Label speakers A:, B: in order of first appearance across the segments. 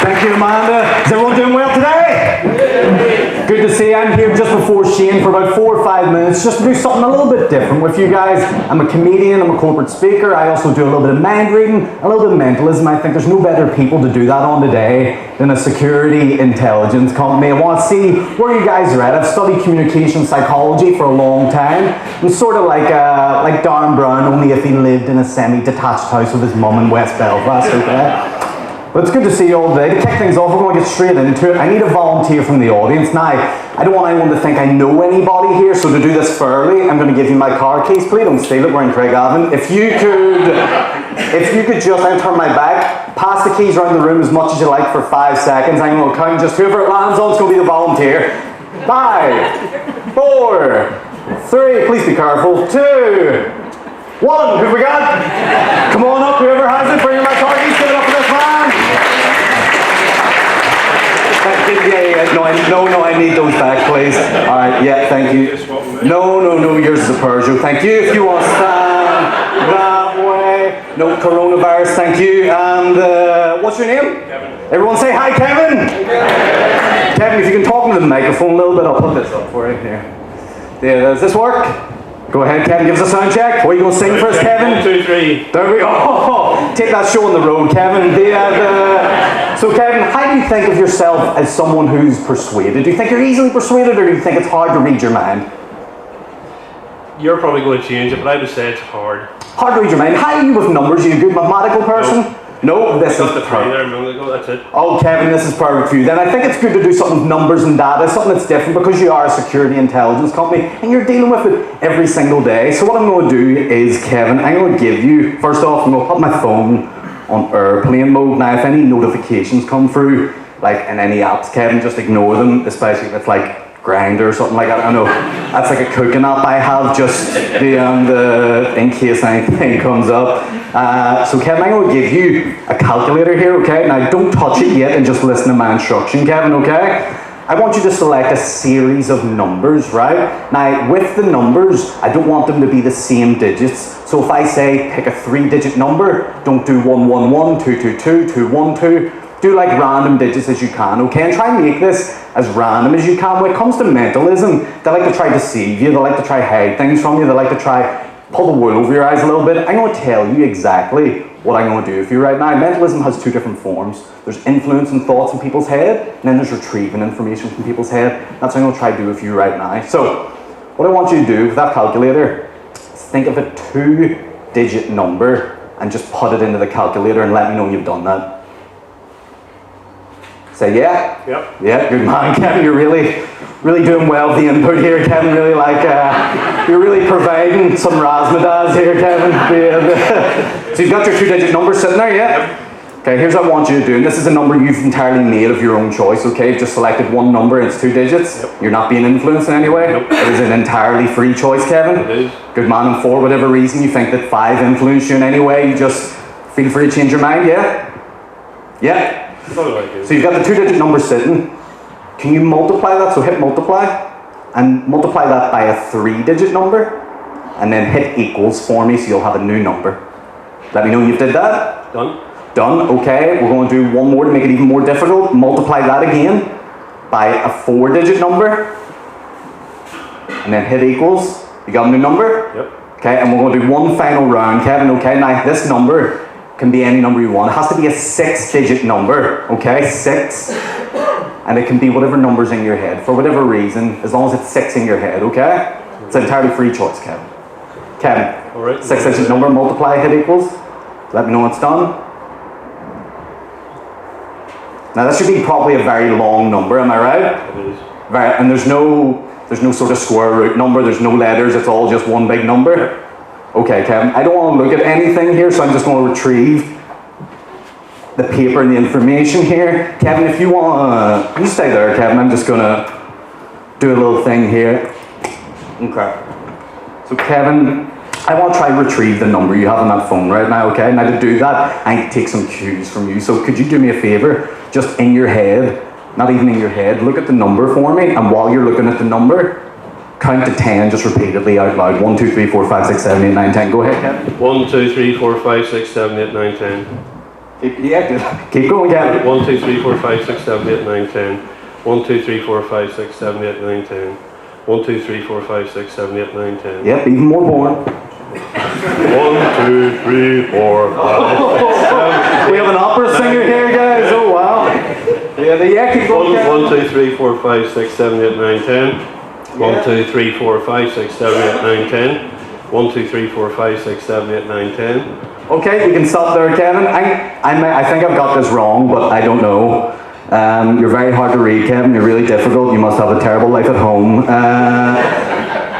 A: Thank you, Amanda. Is everyone doing well today? Good to see you. I'm here just before Shane for about 4 or 5 minutes just to do something a little bit different with you guys. I'm a comedian, I'm a corporate speaker. I also do a little bit of mind reading, a little bit of mentalism. I think there's no better people to do that on today than a security intelligence company. I want to see where you guys are at. I've studied communication psychology for a long time. I'm sort of like Darren Brown, only if he lived in a semi-detached house with his mum in West Belfast, okay? But it's good to see you all today. To kick things off, we're going to get straight into it. I need a volunteer from the audience. Now, I don't want anyone to think I know anybody here, so to do this fairly, I'm going to give you my car keys. Please don't steal it. We're in Craigavon. If you could just, I'll turn my back, pass the keys around the room as much as you like for 5 seconds. I'm going to count just whoever it lands on is going to be the volunteer. 5, 4, 3, please be careful, 2, 1, who we got? Come on up, whoever has it, bring my car keys, give it up for this man. No, I need those back, please. Alright, yeah, thank you. No, yours is a Peugeot, thank you. If you want to stand that way. No, coronavirus, thank you. And what's your name? Kevin. Everyone say hi, Kevin. Hey, Kevin, if you can talk into the microphone a little bit, I'll put this up for you here. Yeah, does this work? Go ahead, Kevin, give us a sound check. What are you going to sing for us, Kevin?
B: 1, 2, 3.
A: There we go. Take that show on the road, Kevin. So, Kevin, how do you think of yourself as someone who's persuaded? Do you think you're easily persuaded, or do you think it's hard to read your mind?
B: You're probably going to change it, but I would say it's hard.
A: Hard to read your mind. How are you with numbers? Are you a good mathematical person? No, this is
B: the three there a minute ago, that's it.
A: Oh, Kevin, this is perfect for you. Then I think it's good to do something with numbers and data, something that's different, because you are a security intelligence company and you're dealing with it every single day. So what I'm going to do is, Kevin, I'm going to give you, first off, I'm going to put my phone on airplane mode. Now, if any notifications come through, like in any apps, Kevin, just ignore them, especially if it's like Grinder or something like that. I know that's like a cooking app I have just in case anything comes up. So Kevin, I'm going to give you a calculator here, okay? Now don't touch it yet and just listen to my instruction, Kevin, okay? I want you to select a series of numbers, right? Now with the numbers, I don't want them to be the same digits. So if I say pick a 3-digit number, don't do 111, 222, 212. Do like random digits as you can, okay? And try and make this as random as you can. When it comes to mentalism, they like to try to deceive you, they like to try hide things from you, they like to try pull the wool over your eyes a little bit. I'm going to tell you exactly what I'm going to do for you right now. Mentalism has 2 different forms. There's influencing thoughts in people's head, and then there's retrieving information from people's head. That's what I'm going to try to do with you right now. So, what I want you to do with that calculator is think of a 2-digit number and just put it into the calculator and let me know you've done that. Say yeah?
B: Yep.
A: Yeah, good man, Kevin. You're really doing well with the input here, Kevin. Really you're really providing some razzmatazz here, Kevin. So you've got your 2-digit number sitting there, yeah? Yep. Okay, here's what I want you to do. And this is a number you've entirely made of your own choice, okay? You've just selected one number and it's 2 digits.
B: Yep.
A: You're not being influenced in any way.
B: Nope.
A: It is an entirely free choice, Kevin.
B: It is.
A: Good man, and for whatever reason you think that 5 influenced you in any way, you just feel free to change your mind, yeah? Yeah? So you've got the 2-digit number sitting. Can you multiply that? So hit multiply and multiply that by a 3-digit number and then hit equals for me so you'll have a new number. Let me know you did that.
B: Done.
A: Done, okay. We're going to do one more to make it even more difficult. Multiply that again by a 4-digit number and then hit equals. You got a new number?
B: Yep.
A: Okay, and we're going to do one final round, Kevin, okay? Now this number can be any number you want. It has to be a 6-digit number, okay? 6. And it can be whatever number's in your head, for whatever reason, as long as it's 6 in your head, okay? It's an entirely free choice, Kevin. Kevin,
B: all right.
A: 6-digit number, multiply, hit equals. Let me know when it's done. Now that should be probably a very long number, am I right?
B: It is.
A: Right, and there's no sort of square root number, there's no letters, it's all just one big number. Okay, Kevin, I don't want to look at anything here, so I'm just going to retrieve the paper and the information here. Kevin, if you want you stay there, Kevin. I'm just going to do a little thing here. Okay. So, Kevin, I want to try and retrieve the number you have on that phone right now, okay? Now, to do that, I need to take some cues from you. So, could you do me a favor? Just in your head, not even in your head, look at the number for me, and while you're looking at the number, count to 10 just repeatedly out loud. 1, 2, 3, 4, 5, 6, 7, 8, 9, 10. Go ahead, Kevin.
B: 1, 2, 3, 4, 5, 6, 7, 8, 9, 10.
A: Keep going, Kevin.
B: 1, 2, 3, 4, 5, 6, 7, 8, 9, 10. 1, 2, 3, 4, 5, 6, 7, 8, 9, 10. 1, 2, 3, 4, 5, 6, 7, 8, 9, 10.
A: Yep, even more boring.
B: 1, 2, 3, 4, 5.
A: We have an opera singer here, guys. Oh, wow. Yeah, keep going, Kevin.
B: 1, 2, 3, 4, 5, 6, 7, 8, 9, 10. 1, 2, 3, 4, 5, 6, 7, 8, 9, 10. 1, 2, 3, 4, 5, 6, 7, 8, 9, 10.
A: Okay, we can stop there, Kevin. I think I've got this wrong, but I don't know. You're very hard to read, Kevin. You're really difficult. You must have a terrible life at home.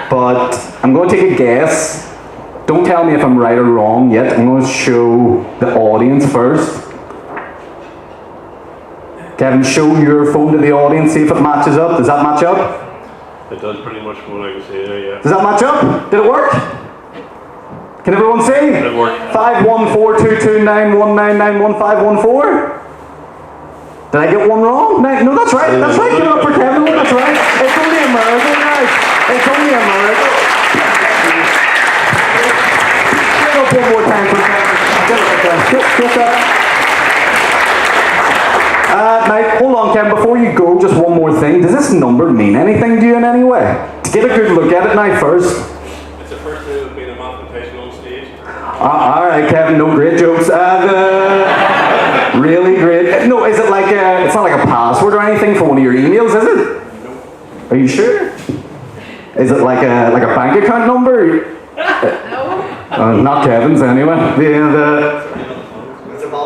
A: But I'm going to take a guess. Don't tell me if I'm right or wrong yet. I'm going to show the audience first. Kevin, show your phone to the audience, see if it matches up. Does that match up?
B: It does pretty much from what I can see there, yeah.
A: Does that match up? Did it work? Can everyone see?
B: It worked.
A: 5142291991514. Did I get one wrong? No, that's right. That's right. Give it up for Kevin. That's right. It's only a miracle, guys. It's only a miracle. Give it up one more time for Kevin. Give it up. Now, hold on, Kevin. Before you go, just one more thing. Does this number mean anything to you in any way? To get a good look at it now first.
B: It's the first time there's been a mathematician on stage.
A: All right, Kevin. No great jokes. Really great. No, is it like it's not like a password or anything for one of your emails, is it?
B: No.
A: Are you sure? Is it like a bank account number? No. Not Kevin's anyway.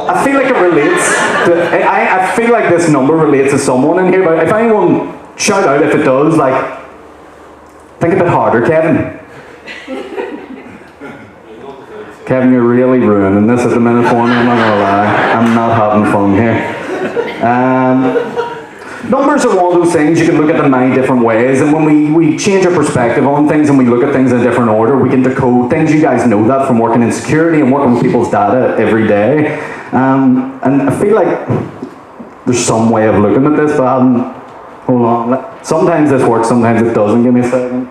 A: I feel like it relates. I feel like this number relates to someone in here. But if anyone shout out if it does, like think a bit harder, Kevin. Kevin, you're really ruining this at the minute for me, I'm not gonna lie. I'm not having fun here. Numbers are one of those things, you can look at them many different ways, and when we change our perspective on things and we look at things in a different order, we can decode things. You guys know that from working in security and working with people's data every day. And I feel like there's some way of looking at this, but I haven't, hold on. Sometimes this works, sometimes it doesn't. Give me a second.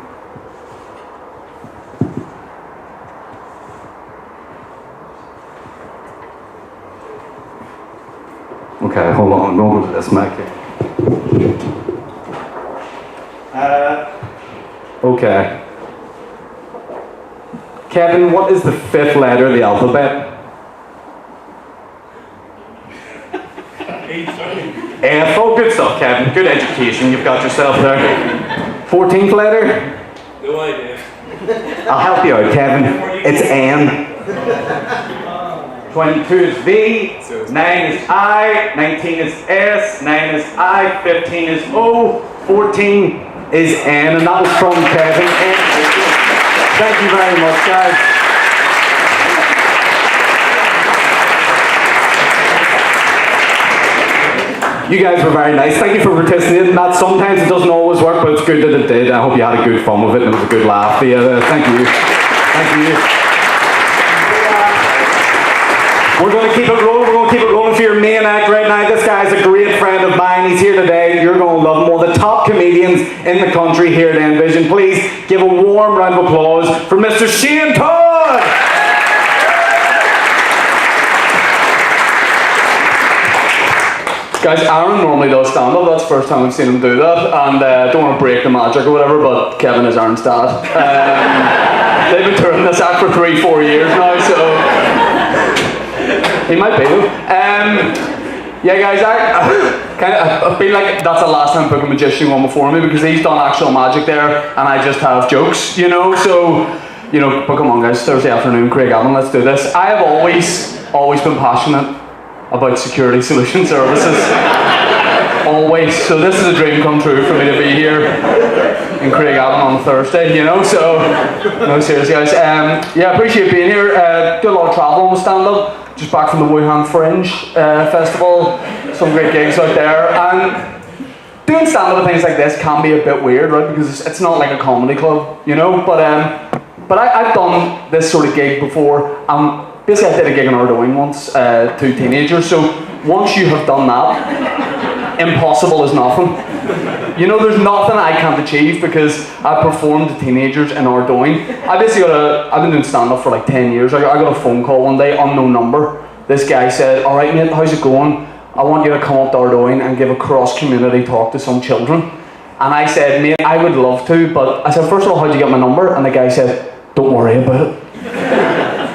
A: Okay, hold on, I'm going to go to this mic here. Okay. Kevin, what is the fifth letter of the alphabet? F. Oh, good stuff, Kevin. Good education you've got yourself there. 14th letter?
B: No idea.
A: I'll help you out, Kevin. It's N. 22 is V, 9 is I, 19 is S, 9 is I, 15 is O, 14 is N, and that was from Kevin. Thank you very much, guys. You guys were very nice. Thank you for participating in that. Sometimes it doesn't always work, but it's good that it did. I hope you had a good fun with it and it was a good laugh. Yeah, thank you. Thank you. We're going to keep it rolling. We're going to keep it rolling for your main act right now. This guy's a great friend of mine. He's here today. You're going to love him. One of the top comedians in the country here at Envision. Please give a warm round of applause for Mr. Shane Todd. Guys, Aaron normally does stand-up. That's the first time I've seen him do that. And don't want to break the magic or whatever, but Kevin is Aaron's dad. They've been touring this act for 3-4 years now, so... He might be though. Yeah, guys, I feel like that's the last time Book a Magician won before me because he's done actual magic there and I just have jokes, you know. So, you know, but come on, guys, Thursday afternoon, Craig Allen, let's do this. I have always been passionate about security solution services. Always. So this is a dream come true for me to be here in Craig Allen on Thursday, you know. So, no, seriously, guys. Yeah, appreciate being here. Do a lot of travel with stand-up. Just back from the Wuhan Fringe Festival, some great gigs out there, and doing stand-up and things like this can be a bit weird, right? Because it's not like a comedy club, you know. But I've done this sort of gig before. Basically, I did a gig in Ardoyne once, 2 teenagers. So once you have done that, impossible is nothing. You know, there's nothing I can't achieve because I performed to teenagers in Ardoyne. I've been doing stand-up for like 10 years. I got a phone call one day, unknown number,
C: this guy said, "All right, mate, how's it going? I want you to come up to Ardoyne and give a cross-community talk to some children." And I said, "Mate, I would love to, but," I said, "first of all, how'd you get my number?" And the guy said, "Don't worry about it."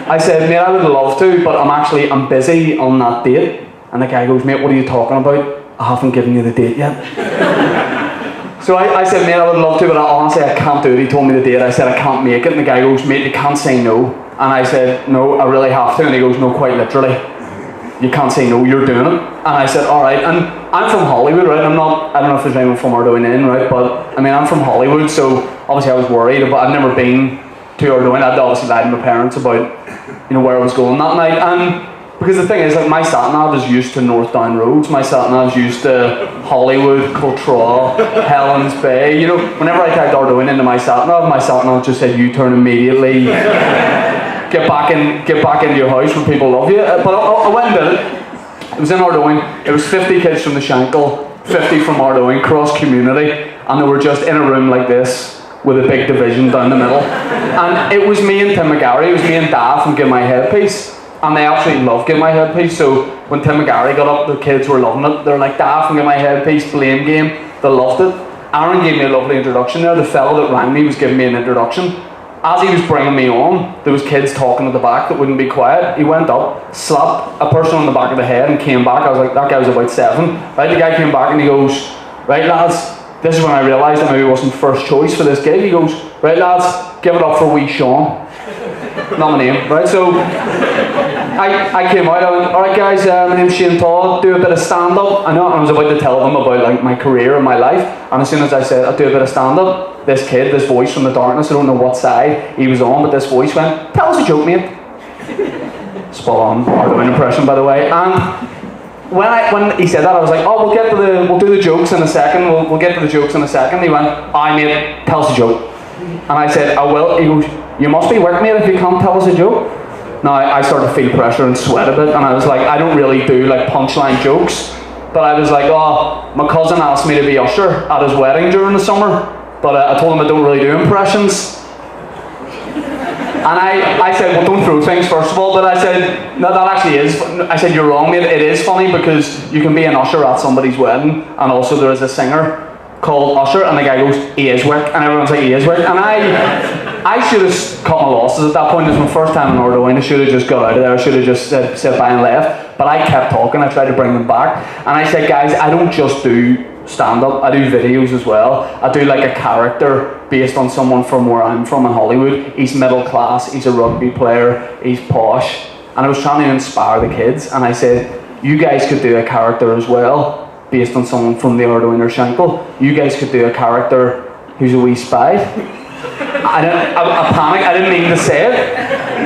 C: I said, "Mate, I would love to, but I'm busy on that date." And the guy goes, "Mate, what are you talking about? I haven't given you the date yet." So I said, "Mate, I would love to, but honestly, I can't do it." He told me the date. I said, "I can't make it." And the guy goes, "Mate, you can't say no." And I said, "No, I really have to." And he goes, "No, quite literally. You can't say no, you're doing it." And I said, "All right." And I'm from Hollywood, right? I don't know if there's anyone from Ardoyne in, right? But I mean, I'm from Hollywood, so obviously I was worried, but I've never been to Ardoyne. I'd obviously lied to my parents about, where I was going that night. And because the thing is, like, my sat-nav is used to North Down roads, my sat-nav's used to Hollywood, Cultraw, Helens Bay. Whenever I typed Ardoyne into my sat-nav just said U-turn immediately. Get back into your house when people love you. But I went and did it. It was in Ardoyne. It was 50 kids from the Shankill, 50 from Ardoyne, cross community, and they were just in a room like this with a big division down the middle. And it was me and Tim McGarry. It was me and Dad from Give My Headpiece. And they absolutely loved Give My Headpiece. So when Tim McGarry got up, the kids were loving it. They're like, "Dad from Give My Headpiece, Blame Game." They loved it. Aaron gave me a lovely introduction there. The fellow that rang me was giving me an introduction. As he was bringing me on, there was kids talking at the back that wouldn't be quiet. He went up, slapped a person on the back of the head and came back. I was like, that guy was about 7. Right, the guy came back and he goes, "Right, lads," this is when I realised that maybe I wasn't first choice for this gig. He goes, "Right, lads, give it up for wee Sean." Not my name, right? So I came out, I went, "All right guys, my name's Shane Todd, do a bit of stand-up." I was about to tell them about like my career and my life, and as soon as I said I'd do a bit of stand-up, this kid, this voice from the darkness, I don't know what side he was on, but this voice went, "Tell us a joke, mate." Spot on, Ardoyne impression, by the way. And when he said that, I was like, "Oh, we'll do the jokes in a second. We'll get to the jokes in a second." He went, "Aye, mate, tell us a joke." And I said, "I will." He goes, "You must be work, mate, if you can't tell us a joke." Now I started to feel pressure and sweat a bit, and I was like, I don't really do like punchline jokes, but I was like, "Oh, my cousin asked me to be usher at his wedding during the summer, but I told him I don't really do impressions." And I said, "Well, don't throw things first of all," but I said, "No, that actually is," I said, "You're wrong, mate, it is funny because you can be an usher at somebody's wedding, and also there is a singer called Usher," and the guy goes, "He is work," and everyone's like, "He is work," and I should have cut my losses at that point. It was my first time in Ardoyne. I should have just got out of there. I should have just said bye and left. But I kept talking. I tried to bring them back. And I said, "Guys, I don't just do stand-up. I do videos as well. I do like a character based on someone from where I'm from in Hollywood. He's middle class. He's a rugby player. He's posh." And I was trying to inspire the kids. And I said, "You guys could do a character as well based on someone from the Ardoyne or Shankill. You guys could do a character who's a wee spy." I panicked, I didn't mean to say it,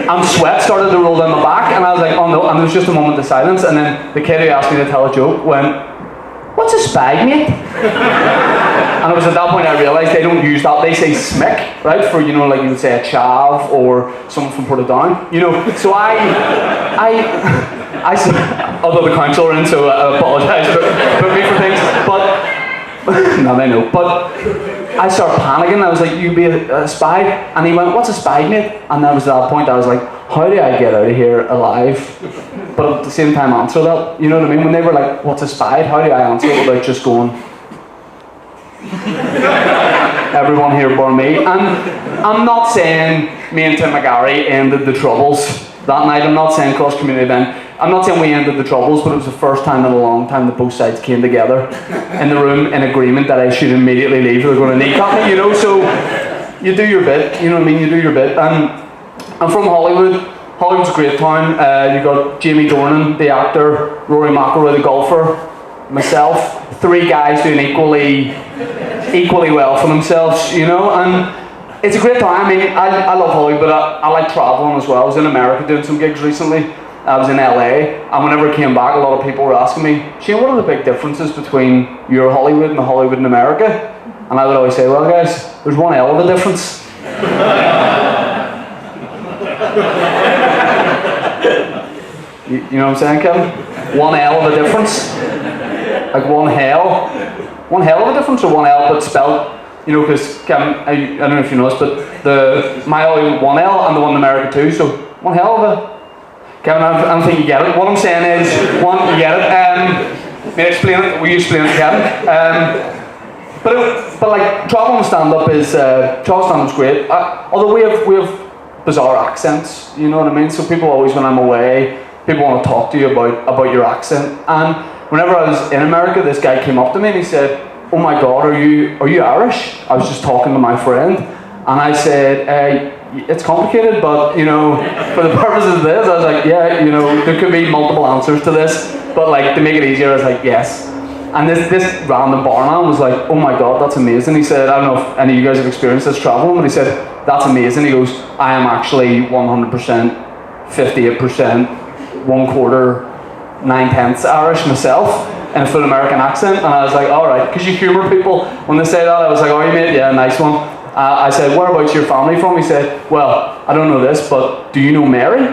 C: and sweat started to roll down my back, and I was like, "Oh no," and there was just a moment of silence, and then the kid who asked me to tell a joke went, "What's a spag, mate?" And it was at that point I realised they don't use that, they say smick, right, for, like you would say a chav, or someone from Portadown, so I said, although the council are in, so I apologise for me for things, but, no, they know, but I started panicking. I was like, "You be a spy?" And he went, "What's a spy, mate?" And that was at that point I was like, how do I get out of here alive? But at the same time answer that, you know what I mean? When they were like, "What's a spy?" How do I answer it without just going, "Everyone here but me"? And I'm not saying me and Tim McGarry ended the troubles that night. I'm not saying cross community event. I'm not saying we ended the troubles, but it was the first time in a long time that both sides came together in the room in agreement that I should immediately leave. They're going to kneecap me, so you do your bit, you know what I mean? You do your bit. And I'm from Hollywood. Hollywood's a great town. You got Jamie Dornan, the actor, Rory McIlroy, the golfer, myself, 3 guys doing equally well for themselves, and it's a great time. I mean, I love Hollywood, but I like traveling as well. I was in America doing some gigs recently. I was in LA, and whenever I came back, a lot of people were asking me, "Shane, what are the big differences between your Hollywood and the Hollywood in America?" And I would always say, "Well, guys, there's one hell of a difference." you know what I'm saying, Kevin? One hell of a difference. Like one hell of a difference, or one L but spelled, because Kevin, I don't know if you know this, but my Hollywood 1L and the one in America 2, so one hell of a. Kevin, I don't think you get it. What I'm saying is, one, you get it. May I explain it? Will you explain it to Kevin? But like travel and stand-up is travel stand-up's great. Although we have bizarre accents, you know what I mean. So people always, when I'm away, people want to talk to you about your accent. And whenever I was in America, this guy came up to me and he said, "Oh my God, are you Irish?" I was just talking to my friend, and I said, "It's complicated, but you know, for the purposes of this," I was like, "Yeah, you know, there could be multiple answers to this, but like to make it easier, I was like, yes." And this random barman was like, "Oh my God, that's amazing." He said, "I don't know if any of you guys have experienced this traveling," but he said, "That's amazing." He goes, "I am actually 100%, 58%, 1/4, 9/10 Irish myself in a full American accent." And I was like, "All right," because you humour people when they say that. I was like, "Oh, you mate, yeah, nice one." I said, "Whereabouts your family from?" He said, "Well, I don't know this, but do you know Mary?"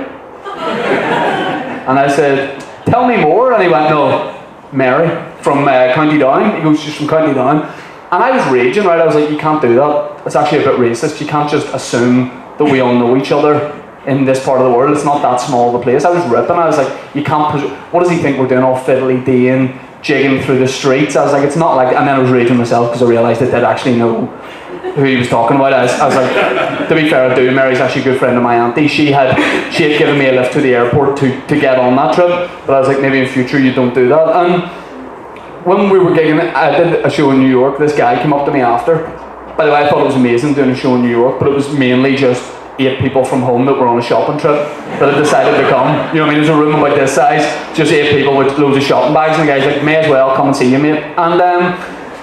C: And I said, "Tell me more." And he went, "No, Mary from County Down." He goes, "She's from County Down." And I was raging, right? I was like, "You can't do that. It's actually a bit racist. You can't just assume that we all know each other in this part of the world. It's not that small of a place." I was ripping. I was like, "You can't what does he think we're doing, all fiddly-deeing, jigging through the streets?" I was like, "It's not like..." And then I was raging myself because I realised I did actually know who he was talking about. I was like, to be fair, I do. Mary's actually a good friend of my auntie. She had given me a lift to the airport to get on that trip, but I was like, maybe in future you don't do that. And when we were gigging, I did a show in New York. This guy came up to me after. By the way, I thought it was amazing doing a show in New York, but it was mainly just 8 people from home that were on a shopping trip that had decided to come. You know what I mean? There's a room about this size, just 8 people with loads of shopping bags, and the guy's like, "May as well come and see you, mate." And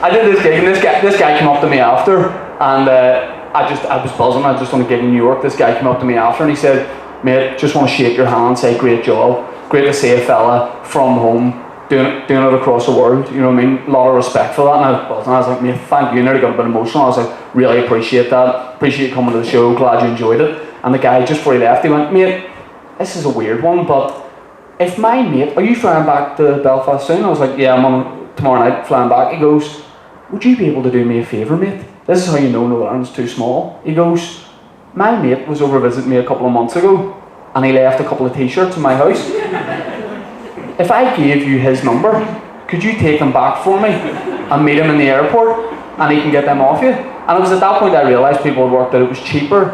C: I did this gig, and this guy came up to me after, and I was buzzing. I just done a gig in New York. This guy came up to me after, and he said, "Mate, just want to shake your hand, say great job. Great to see a fella from home doing it across the world." You know what I mean? A lot of respect for that. And I was buzzing. I was like, "Mate, thank you." And I got a bit emotional. I was like, "Really appreciate that. Appreciate you coming to the show. Glad you enjoyed it." And the guy, just before he left, he went, "Mate, this is a weird one, but if my mate, are you flying back to Belfast soon?" I was like, "Yeah, I'm on tomorrow night flying back." He goes, "Would you be able to do me a favour, mate? This is how you know Northern Ireland's too small." He goes, "My mate was over visiting me a couple of months ago, and he left a couple of t-shirts in my house. If I gave you his number, could you take them back for me and meet him in the airport, and he can get them off you?" And it was at that point I realised people had worked that it was cheaper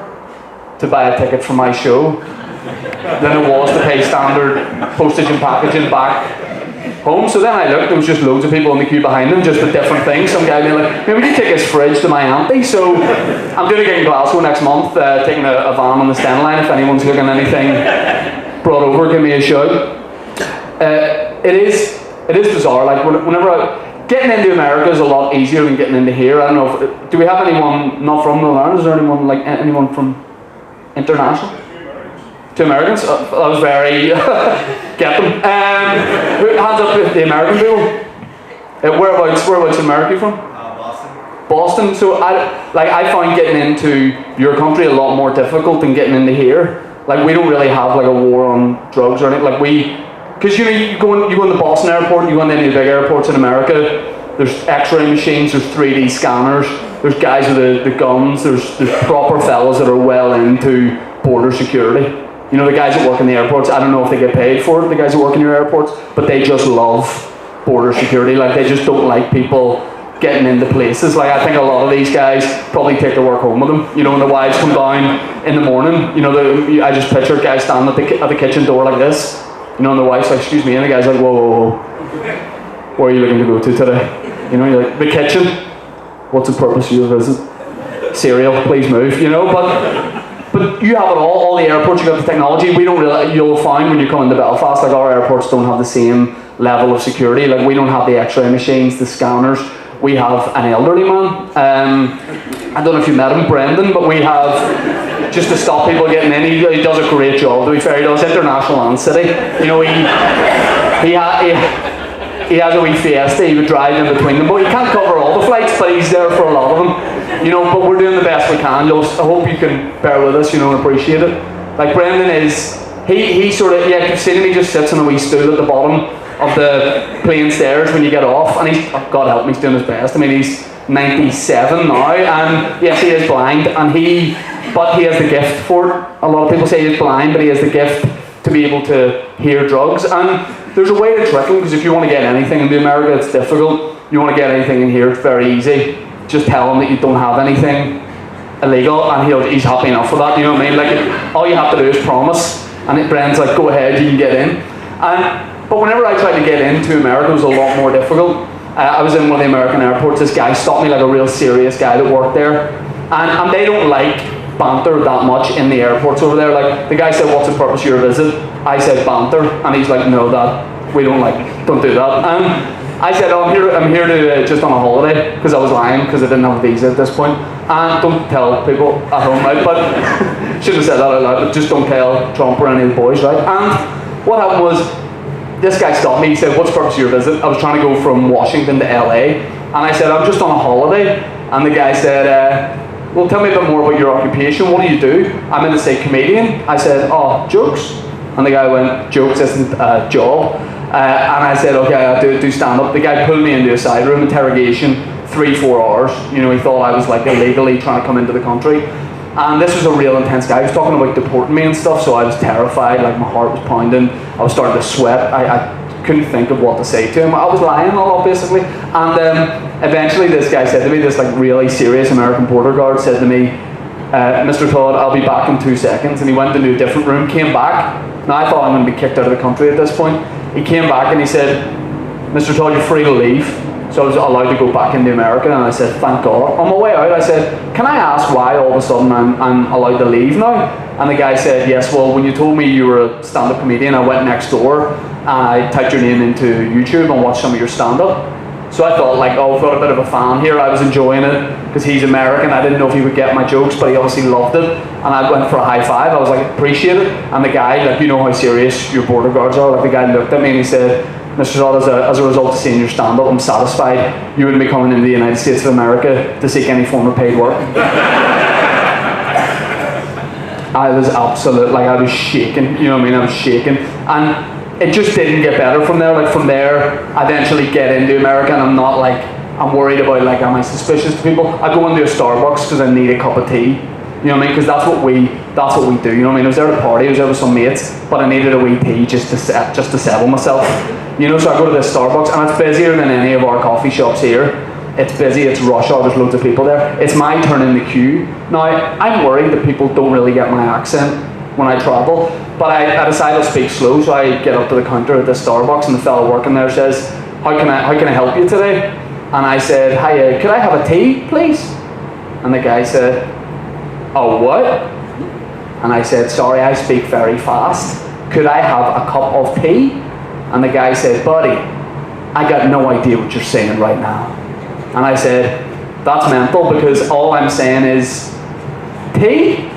C: to buy a ticket for my show than it was to pay standard postage and packaging back home. So then I looked, there was just loads of people in the queue behind him, just with different things. Some guy being like, "Maybe we could take his fridge to my auntie." So I'm doing a gig in Glasgow next month, taking a van on the Sten line. If anyone's looking at anything brought over, give me a shout. It is bizarre. Like whenever getting into America is a lot easier than getting into here. I don't know. Do we have anyone not from Northern Ireland? Is there anyone from international? 2 Americans? That was very... get them. Hands up with the American people. Whereabouts in America you from?
D: Boston.
C: Boston. So I find getting into your country a lot more difficult than getting into here. Like we don't really have like a war on drugs or anything. Like because you know you go in the Boston airport, you go into any of the big airports in America. There's X-ray machines, there's 3D scanners, there's guys with the guns, there's proper fellas that are well into border security. You know, the guys that work in the airports, I don't know if they get paid for it, the guys that work in your airports, but they just love border security. Like, they just don't like people getting into places. Like, I think a lot of these guys probably take their work home with them. You know, when the wives come down in the morning, you know, I just picture guys standing at the kitchen door like this. You know, and the wife's like, "Excuse me," and the guy's like, "Whoa. Where are you looking to go to today?" You know, you're like, "The kitchen. What's the purpose of your visit?" "Cereal, please move." You know, but you have it all the airports, you got the technology. We don't really, you'll find when you come into Belfast, like our airports don't have the same level of security. Like we don't have the X-ray machines, the scanners. We have an elderly man. I don't know if you met him, Brendan, but we have, just to stop people getting in, he does a great job, to be fair. He does international and city. You know, he has a wee Fiesta, he would drive in between them, but he can't cover all the flights, but he's there for a lot of them. You know, but we're doing the best we can. I hope you can bear with us, you know, and appreciate it. Like Brendan is, he sort of, yeah, you've seen him, he just sits on a wee stool at the bottom of the plane stairs when you get off, and he's, oh, God help me, he's doing his best. I mean, he's 97 now, and yes, he is blind, but he has the gift for it. A lot of people say he's blind, but he has the gift to be able to hear drugs. And there's a way to trick him, because if you want to get anything into America, it's difficult. You want to get anything in here, it's very easy. Just tell him that you don't have anything illegal, and he's happy enough for that, you know what I mean? Like, all you have to do is promise, and Brendan's like, go ahead, you can get in. But whenever I tried to get into America, it was a lot more difficult. I was in one of the American airports, this guy stopped me, like a real serious guy that worked there, and they don't like banter that much in the airports over there. Like, the guy said, what's the purpose of your visit? I said, banter, and he's like, no, we don't do that. I said, oh, I'm here to just on a holiday, because I was lying, because I didn't have a visa at this point. And don't tell people at home, right? But shouldn't have said that out loud, but just don't tell Trump or any of the boys, right? And what happened was, this guy stopped me, he said, what's the purpose of your visit? I was trying to go from Washington to LA, and I said, I'm just on a holiday. And the guy said, well, tell me a bit more about your occupation, what do you do? I'm in to say comedian. I said, oh, jokes? And the guy went, jokes isn't a job. And I said, okay, I do stand up. The guy pulled me into a side room, interrogation, 3-4 hours. You know, he thought I was like illegally trying to come into the country. And this was a real intense guy. He was talking about deporting me and stuff, so I was terrified, like my heart was pounding. I was starting to sweat. I couldn't think of what to say to him. I was lying a lot, basically. And eventually this guy said to me, this like really serious American border guard said to me, Mr. Todd, I'll be back in 2 seconds. And he went into a different room, came back. Now I thought I'm going to be kicked out of the country at this point. He came back and he said, Mr. Todd, you're free to leave. So I was allowed to go back into America, and I said, thank God. On my way out, I said, can I ask why all of a sudden I'm allowed to leave now? And the guy said, yes, well, when you told me you were a stand-up comedian, I went next door and I typed your name into YouTube and watched some of your stand-up. So I thought, like, oh, I've got a bit of a fan here. I was enjoying it because he's American. I didn't know if he would get my jokes, but he obviously loved it. And I went for a high five. I was like, appreciate it. And the guy, like, you know how serious your border guards are. Like, the guy looked at me and he said, Mr. Todd, as a result of seeing your stand-up, I'm satisfied you wouldn't be coming into the United States of America to seek any form of paid work. I was absolute, like, I was shaking, you know what I mean? I was shaking. And it just didn't get better from there. Like, from there, I eventually get into America, and I'm not like, I'm worried about, like, am I suspicious to people? I go into a Starbucks because I need a cup of tea. You know what I mean? Because that's what we do. You know what I mean? I was there at a party, I was there with some mates, but I needed a wee tea just to settle myself. You know, so I go to this Starbucks, and it's busier than any of our coffee shops here. It's busy, it's rush hour, there's loads of people there. It's my turn in the queue. Now, I'm worried that people don't really get my accent when I travel, but I decide I'll speak slow, so I get up to the counter at the Starbucks, and the fellow working there says, how can I help you today? And I said, hi, could I have a tea, please? And the guy said, oh, what? And I said, sorry, I speak very fast. Could I have a cup of tea? And the guy said, buddy, I got no idea what you're saying right now. And I said, that's mental, because all I'm saying is, tea?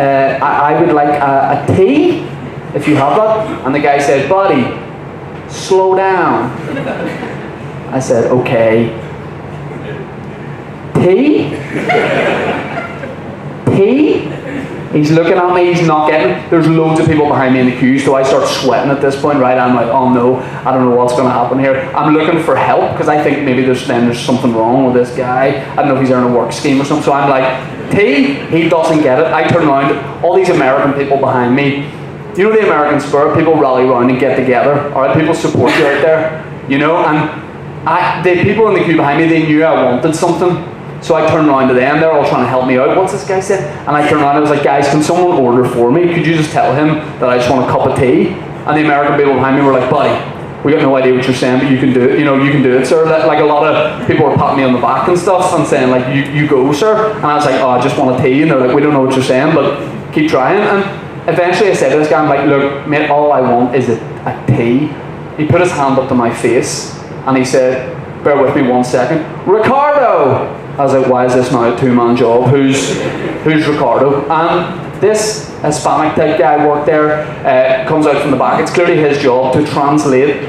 C: I would like a tea, if you have that. And the guy said, buddy, slow down. I said, okay. Tea? Tea? He's looking at me, he's not getting it. There's loads of people behind me in the queue, so I start sweating at this point, right? I'm like, oh no, I don't know what's going to happen here. I'm looking for help, because I think maybe there's something wrong with this guy. I don't know if he's on a work scheme or something. So I'm like, tea? He doesn't get it. I turn around, all these American people behind me. You know the American spirit, people rally around and get together. All right, people support you out there, you know? And the people in the queue behind me, they knew I wanted something. So I turned around to them, they're all trying to help me out. What's this guy said? And I turned around, I was like, guys, can someone order for me? Could you just tell him that I just want a cup of tea? And the American people behind me were like, buddy, we got no idea what you're saying, but you can do it. You know, you can do it, sir. Like, a lot of people were patting me on the back and stuff and saying, like, you go, sir. And I was like, oh, I just want a tea. And they're like, we don't know what you're saying, but keep trying. And eventually I said to this guy, I'm like, look, mate, all I want is a tea. He put his hand up to my face and he said, bear with me 1 second. Ricardo! I was like, why is this now a two-man job? Who's Ricardo? And this Hispanic type guy worked there, comes out from the back. It's clearly his job to translate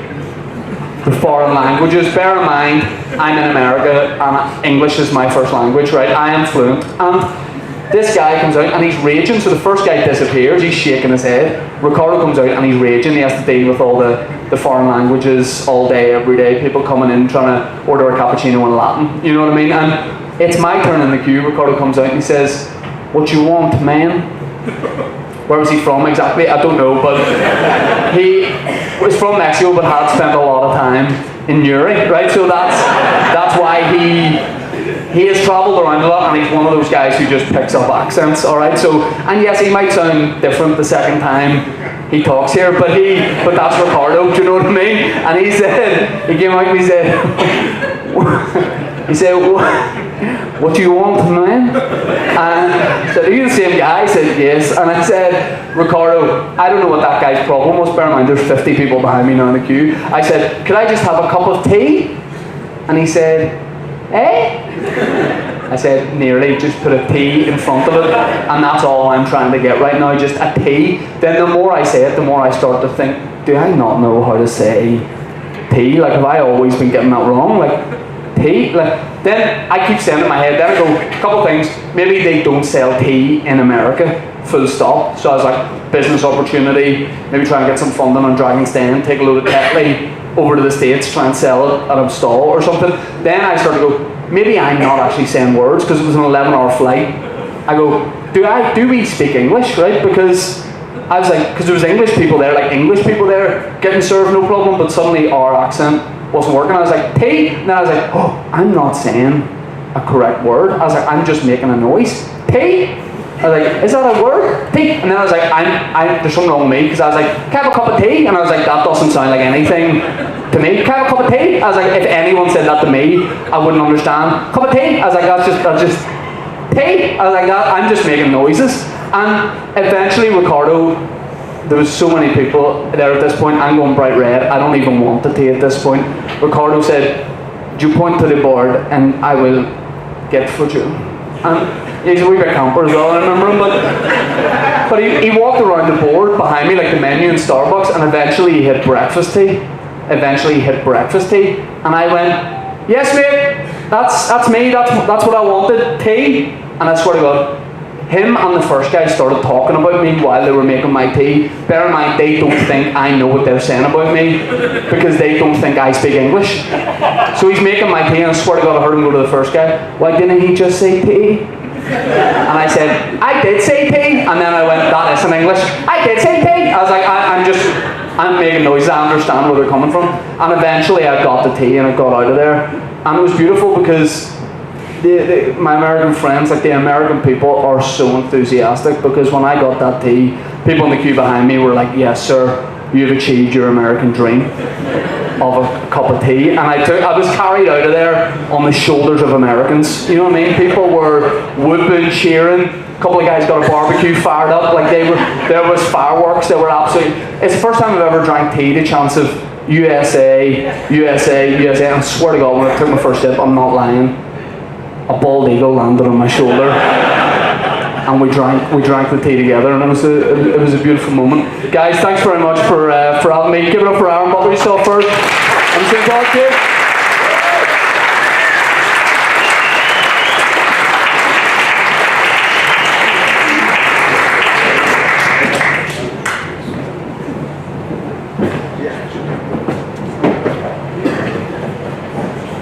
C: the foreign languages. Bear in mind, I'm in America and English is my first language, right? I am fluent. And this guy comes out and he's raging. So the first guy disappears, he's shaking his head. Ricardo comes out and he's raging. He has to deal with all the foreign languages all day, every day. People coming in trying to order a cappuccino in Latin. You know what I mean? And it's my turn in the queue. Ricardo comes out and he says, what you want, man? Where was he from exactly? I don't know, but he was from Mexico but had spent a lot of time in Uri, right? So that's why he has travelled around a lot, and he's one of those guys who just picks up accents, alright? So, and yes, he might sound different the second time he talks here, but that's Ricardo, do you know what I mean? And he came out and he said, what do you want, man? And I said, are you the same guy? He said, yes. And I said, Ricardo, I don't know what that guy's problem was. Bear in mind, there's 50 people behind me now in the queue. I said, could I just have a cup of tea? And he said, eh? I said, nearly, just put a T in front of it, and that's all I'm trying to get right now, just a T. Then the more I say it, the more I start to think, do I not know how to say T? Like, have I always been getting that wrong? Like, T? Like, then I keep saying it in my head, then I go, a couple of things, maybe they don't sell tea in America, full stop. So I was like, business opportunity, maybe try and get some funding on Dragon's Den, take a load of Tetley over to the States, try and sell it at a stall or something. Then I started to go, maybe I'm not actually saying words because it was an 11-hour flight. I go, do we speak English, right? Because I was like, because there was English people there getting served no problem, but suddenly our accent wasn't working. I was like, tea, and then I was like, oh, I'm not saying a correct word. I was like, I'm just making a noise. Tea. I was like, is that a word? Tea. And then I was like, there's something wrong with me, because I was like, can I have a cup of tea? And I was like, that doesn't sound like anything to me. Can I have a cup of tea? I was like, if anyone said that to me, I wouldn't understand. Cup of tea? I was like, that's just tea. I was like, I'm just making noises. And eventually, Ricardo, there was so many people there at this point, I'm going bright red, I don't even want the tea at this point. Ricardo said, you point to the board and I will get for you. And he's a wee bit camper as well, I remember him, but he walked around the board behind me, like the menu in Starbucks, and eventually he hit breakfast tea. And I went, yes mate, that's me, that's what I wanted, tea. And I swear to God, him and the first guy started talking about me while they were making my tea. Bear in mind, they don't think I know what they're saying about me because they don't think I speak English. So he's making my tea, and I swear to God, I heard him go to the first guy, why didn't he just say tea? And I said, I did say tea. And then I went, that isn't English. I did say tea. I was like, I'm making noises, I understand where they're coming from. And eventually I got the tea and I got out of there. And it was beautiful because my American friends, like the American people, are so enthusiastic, because when I got that tea, people in the queue behind me were like, yes sir, you've achieved your American dream of a cup of tea. And I was carried out of there on the shoulders of Americans, you know what I mean? People were whooping, cheering, a couple of guys got a barbecue fired up, like there was fireworks, they were absolutely, it's the first time I've ever drank tea to chants of USA, and I swear to God, when I took my first sip, I'm not lying, a bald eagle landed on my shoulder, and we drank the tea together, and it was a beautiful moment. Guys, thanks very much for having me. Give it up for Aaron Butler, yourself first. I'm St. Paul, kid.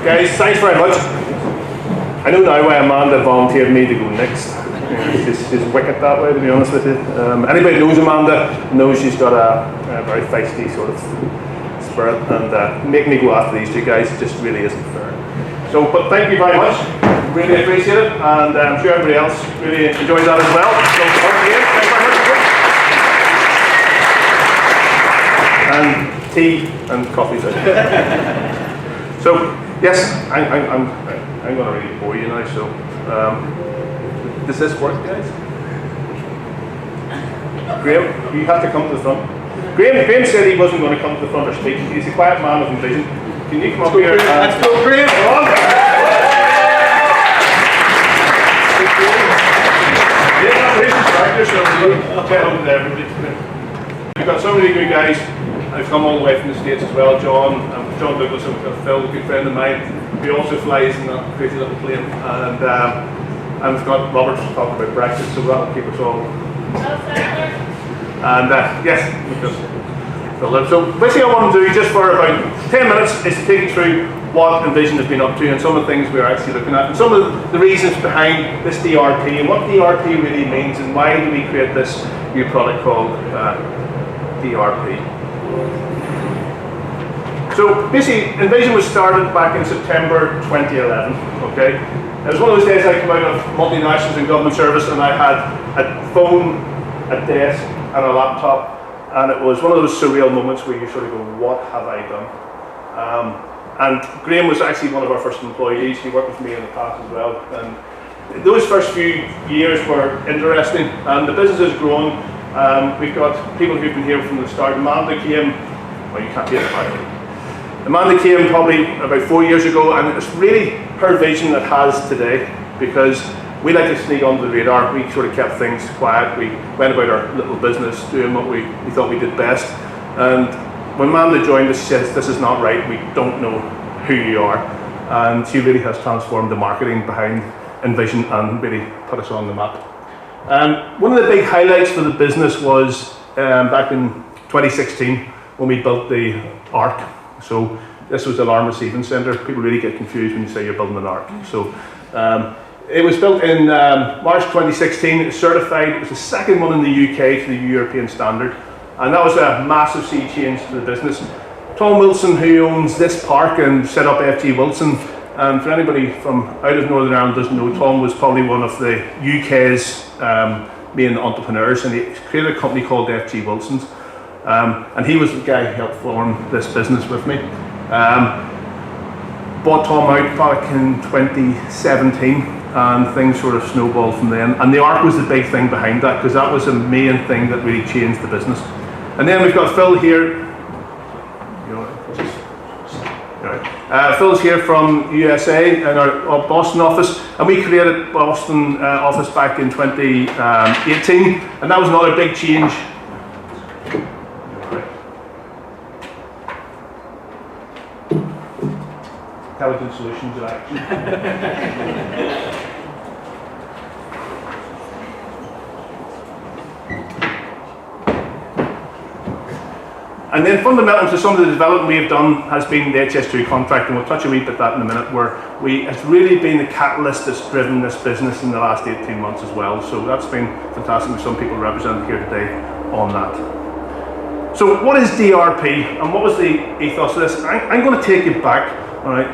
D: Guys, thanks very much. I know now why Amanda volunteered me to go next. She's wicked that way, to be honest with you. Anybody who knows Amanda knows she's got a very feisty sort of spirit, and making me go after these two guys just really isn't fair. So, but thank you very much. Really appreciate it, and I'm sure everybody else really enjoyed that as well. So, once again, thanks very much. And tea and coffee's out. So, yes, I'm going to really bore you now, so does this work, guys? Graham, you have to come to the front. Graham said he wasn't going to come to the front or speak. He's a quiet man with Envision. Can you come up here? Let's go, Graham! Come on! We've got so many good guys. I've come all the way from the States as well. John Douglas, a Phil, a good friend of mine. He also flies in that crazy little plane. And we've got Robert talking about Brexit, so that'll keep us all. And yes, just fill it. So basically, I want to do just for about 10 minutes is to take you through what Envision has been up to and some of the things we're actually looking at, and some of the reasons behind this DRP and what DRP really means, and why do we create this new product called DRP. So basically, Envision was started back in September 2011. Okay, it was one of those days I came out of multinationals and government service, and I had a phone, a desk, and a laptop, and it was one of those surreal moments where you sort of go, "What have I done?" And Graham was actually one of our first employees. He worked with me in the past as well. And those first few years were interesting, and the business has grown. We've got people who've been here from the start. Amanda came, well, you can't hear the back. Amanda came probably about 4 years ago, and it's really her vision that has today, because we like to sneak under the radar. We sort of kept things quiet. We went about our little business, doing what we thought we did best. And when Amanda joined us, she says, "This is not right. We don't know who you are." And she really has transformed the marketing behind Envision and really put us on the map. One of the big highlights for the business was back in 2016 when we built the ARC. So this was Alarm Receiving Centre. People really get confused when you say you're building an ARC. So it was built in March 2016. It was certified. It was the second one in the UK to the European standard. And that was a massive sea change to the business. Tom Wilson, who owns this park and set up FG Wilson, and for anybody from out of Northern Ireland doesn't know, Tom was probably one of the UK's main entrepreneurs, and he created a company called FG Wilson's. And he was the guy who helped form this business with me. Bought Tom out back in 2017, and things sort of snowballed from then. And the ARC was the big thing behind that, because that was the main thing that really changed the business. And then we've got Phil here. Phil's here from USA in our Boston office, and we created Boston office back in 2018, and that was another big change. Intelligent Solutions in action. And then fundamental to some of the development we have done has been the HS2 contract, and we'll touch a wee bit that in a minute, where it's really been the catalyst that's driven this business in the last 18 months as well. So that's been fantastic, with some people represented here today on that. So what is DRP, and what was the ethos of this? I'm going to take you back, all right?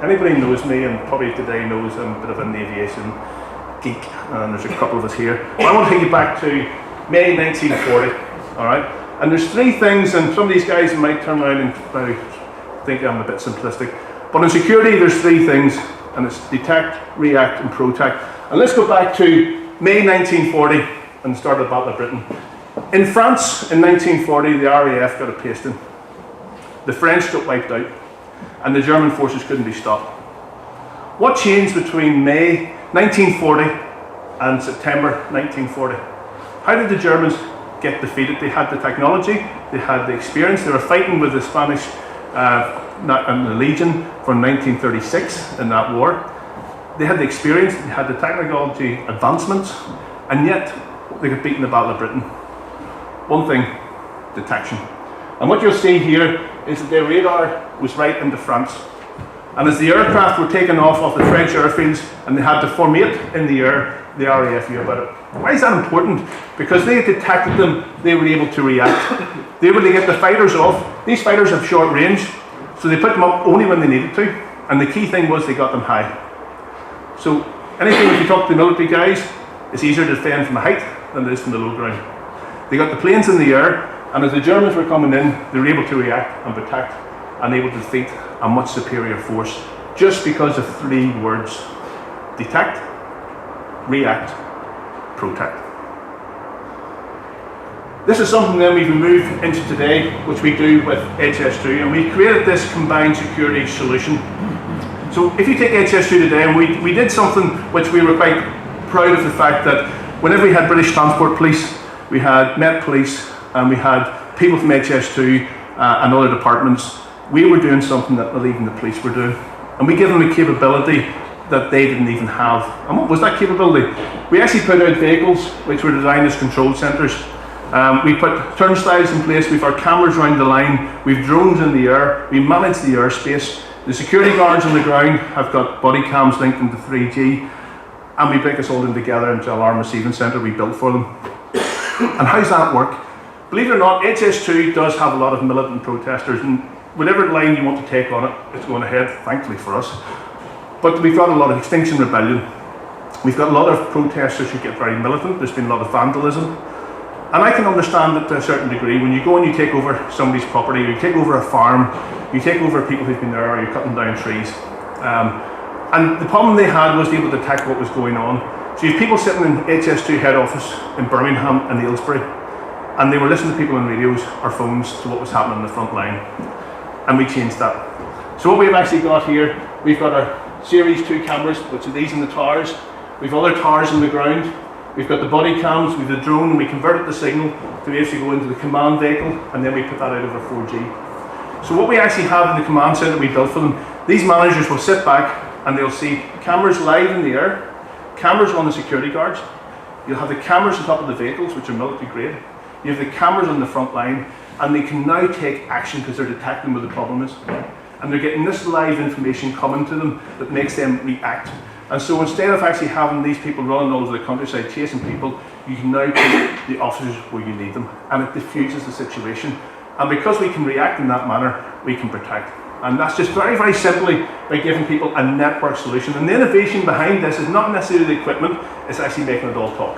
D: Anybody knows me, and probably today knows I'm a bit of an aviation geek, and there's a couple of us here. But I want to take you back to May 1940, all right? And there's three things, and some of these guys might turn around and think I'm a bit simplistic, but in security there's three things, and it's detect, react, and protect. And let's go back to May 1940 and the start of the Battle of Britain. In France in 1940, the RAF got a pasting. The French got wiped out, and the German forces couldn't be stopped. What changed between May 1940 and September 1940? How did the Germans get defeated? They had the technology, they had the experience, they were fighting with the Spanish and the Legion from 1936 in that war. They had the experience, they had the technology advancements, and yet they got beaten in the Battle of Britain. One thing, detection. And what you'll see here is that their radar was right into France. And as the aircraft were taken off the French airfields and they had to formate in the air, the RAF knew about it. Why is that important? Because they had detected them, they were able to react. They were able to get the fighters off. These fighters have short range, so they put them up only when they needed to. And the key thing was they got them high. So anything, if you talk to the military guys, it's easier to defend from the height than it is from the low ground. They got the planes in the air, and as the Germans were coming in, they were able to react and protect and able to defeat a much superior force just because of three words: detect, react, protect. This is something then we've moved into today, which we do with HS2, and we created this combined security solution. So if you take HS2 today, and we did something which we were quite proud of, the fact that whenever we had British Transport Police, we had Met Police, and we had people from HS2 and other departments, we were doing something that not even the police were doing. And we gave them a capability that they didn't even have. And what was that capability? We actually put out vehicles which were designed as control centres. We put turnstiles in place, we've our cameras around the line, we've drones in the air, we manage the airspace. The security guards on the ground have got body cams linked into 3G, and we break us all in together into an alarm receiving centre we built for them. And how's that work? Believe it or not, HS2 does have a lot of militant protesters, and whatever line you want to take on it, it's going ahead, thankfully for us. But we've got a lot of Extinction Rebellion. We've got a lot of protesters who get very militant. There's been a lot of vandalism. And I can understand that to a certain degree. When you go and you take over somebody's property, you take over a farm, you take over people who've been there, or you're cutting down trees. And the problem they had was they able to detect what was going on. So you have people sitting in HS2 head office in Birmingham and Aylesbury, and they were listening to people on radios or phones to what was happening in the front line. And we changed that. So what we've actually got here, we've got our Series 2 cameras, which are these in the towers. We've other towers on the ground. We've got the body cams, we've the drone, and we converted the signal to basically go into the command vehicle, and then we put that out over 4G. So what we actually have in the command center we built for them, these managers will sit back and they'll see cameras live in the air, cameras on the security guards. You'll have the cameras on top of the vehicles, which are military grade. You have the cameras on the front line, and they can now take action because they're detecting where the problem is. And they're getting this live information coming to them that makes them react. And so instead of actually having these people running all over the countryside chasing people, you can now put the officers where you need them, and it diffuses the situation. And because we can react in that manner, we can protect. And that's just very, very simply by giving people a network solution. And the innovation behind this is not necessarily the equipment, it's actually making it all talk.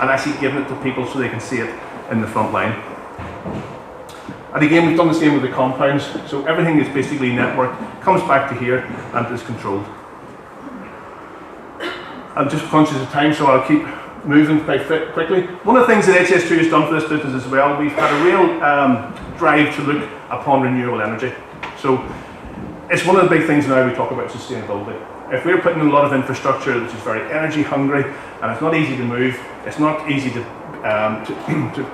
D: And actually giving it to people so they can see it in the front line. And again, we've done the same with the compounds. So everything is basically networked, comes back to here, and is controlled. I'm just conscious of time, so I'll keep moving quite quickly. One of the things that HS2 has done for this business as well, we've had a real drive to look upon renewable energy. So it's one of the big things now we talk about sustainability. If we're putting in a lot of infrastructure which is very energy hungry, and it's not easy to move, it's not easy to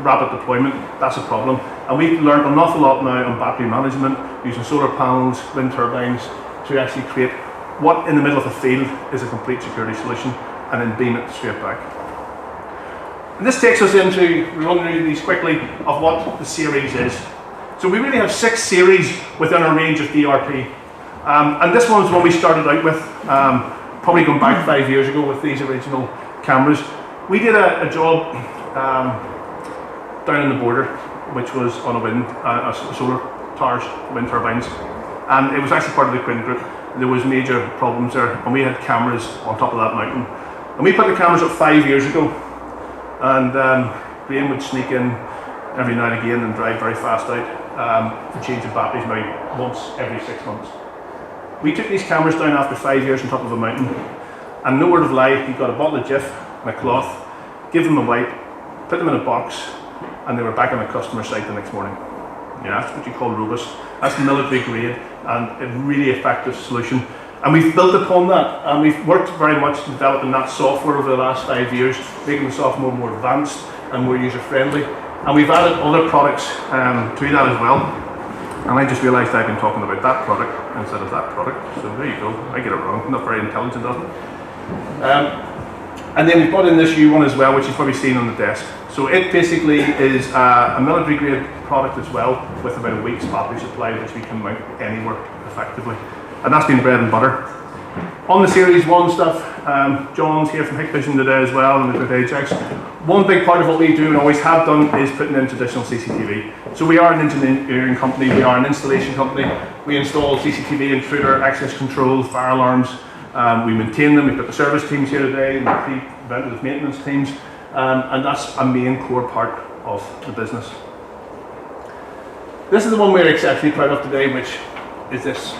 D: rapid deployment, that's a problem. And we've learned an awful lot now on battery management, using solar panels, wind turbines, to actually create what in the middle of the field is a complete security solution, and then beam it straight back. And this takes us into, we run through these quickly, of what the series is. So we really have 6 series within our range of DRP. And this one's one we started out with, probably going back 5 years ago with these original cameras. We did a job down in the border, which was on a wind, solar towers, wind turbines. And it was actually part of the Quinn group. There was major problems there, and we had cameras on top of that mountain. And we put the cameras up 5 years ago, and Graham would sneak in every now and again and drive very fast out for changing batteries maybe once every 6 months. We took these cameras down after 5 years on top of a mountain, and no word of lie, he got a bottle of Jif and a cloth, give them a wipe, put them in a box, and they were back on the customer site the next morning. Yeah, that's what you call robust. That's military grade and a really effective solution. And we've built upon that, and we've worked very much developing that software over the last 5 years, making the software more advanced and more user friendly. And we've added other products to that as well. And I just realised I've been talking about that product instead of that product. So there you go, I get it wrong. Not very intelligent, doesn't it? And then we've brought in this new one as well, which you've probably seen on the desk. So it basically is a military grade product as well, with about a week's battery supply, which we can mount anywhere effectively. And that's been bread and butter. On the Series 1 stuff, John's here from Envision today as well, and with Ajax. One big part of what we do and always have done is putting in traditional CCTV. So we are an engineering company, we are an installation company. We install CCTV, intruder, access control, fire alarms. We maintain them. We've got the service teams here today, and the preventative maintenance teams, and that's a main core part of the business. This is the one we're exceptionally proud of today, which is this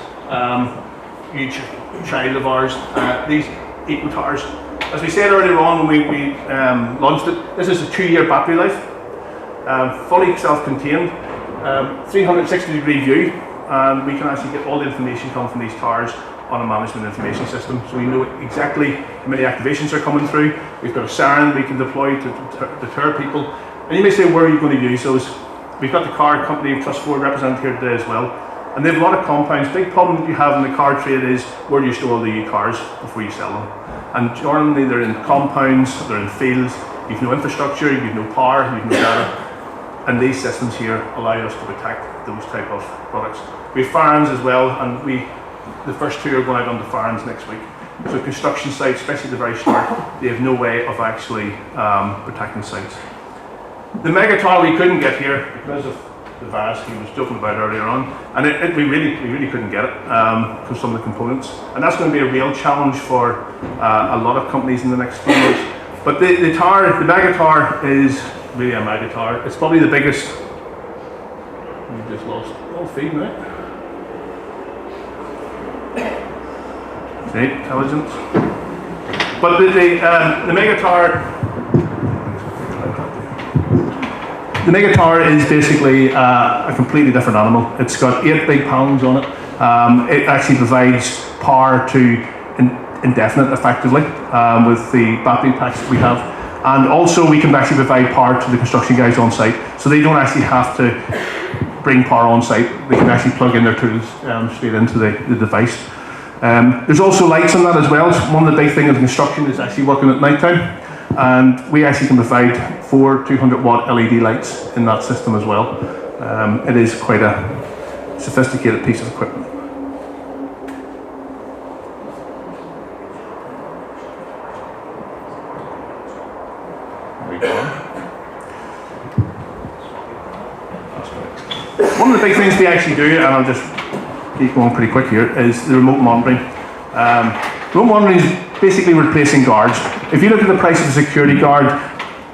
D: huge child of ours, these eco towers. As we said earlier on when we launched it, this is a 2-year battery life, fully self-contained, 360-degree view, and we can actually get all the information coming from these towers on a management information system, so we know exactly how many activations are coming through. We've got a siren we can deploy to deter people. And you may say, where are you going to use those? We've got the car company, Trust 4, represented here today as well. And they have a lot of compounds. Big problem that you have in the car trade is where do you store all the cars before you sell them. And generally they're in compounds, they're in fields, you've no infrastructure, you've no power, you've no data. And these systems here allow us to protect those type of products. We have farms as well, and the first 2 are going out on the farms next week. So construction sites, especially at the very start, they have no way of actually protecting sites. The mega tower we couldn't get here because of the virus he was joking about earlier on, and we really couldn't get it for some of the components, and that's going to be a real challenge for a lot of companies in the next few years. But the mega tower is really a mega tower. It's probably the biggest. We just lost all feed now. See, intelligence. But the mega tower. The mega tower is basically a completely different animal. It's got 8 big panels on it. It actually provides power to indefinite, effectively, with the battery packs that we have. And also we can actually provide power to the construction guys on site. So they don't actually have to bring power on site. They can actually plug in their tools straight into the device. There's also lights on that as well. One of the big things in construction is actually working at night time. And we actually can provide 4 200-watt LED lights in that system as well. It is quite a sophisticated piece of equipment. One of the big things we actually do, and I'll just keep going pretty quick here, is the remote monitoring. Remote monitoring is basically replacing guards. If you look at the price of a security guard,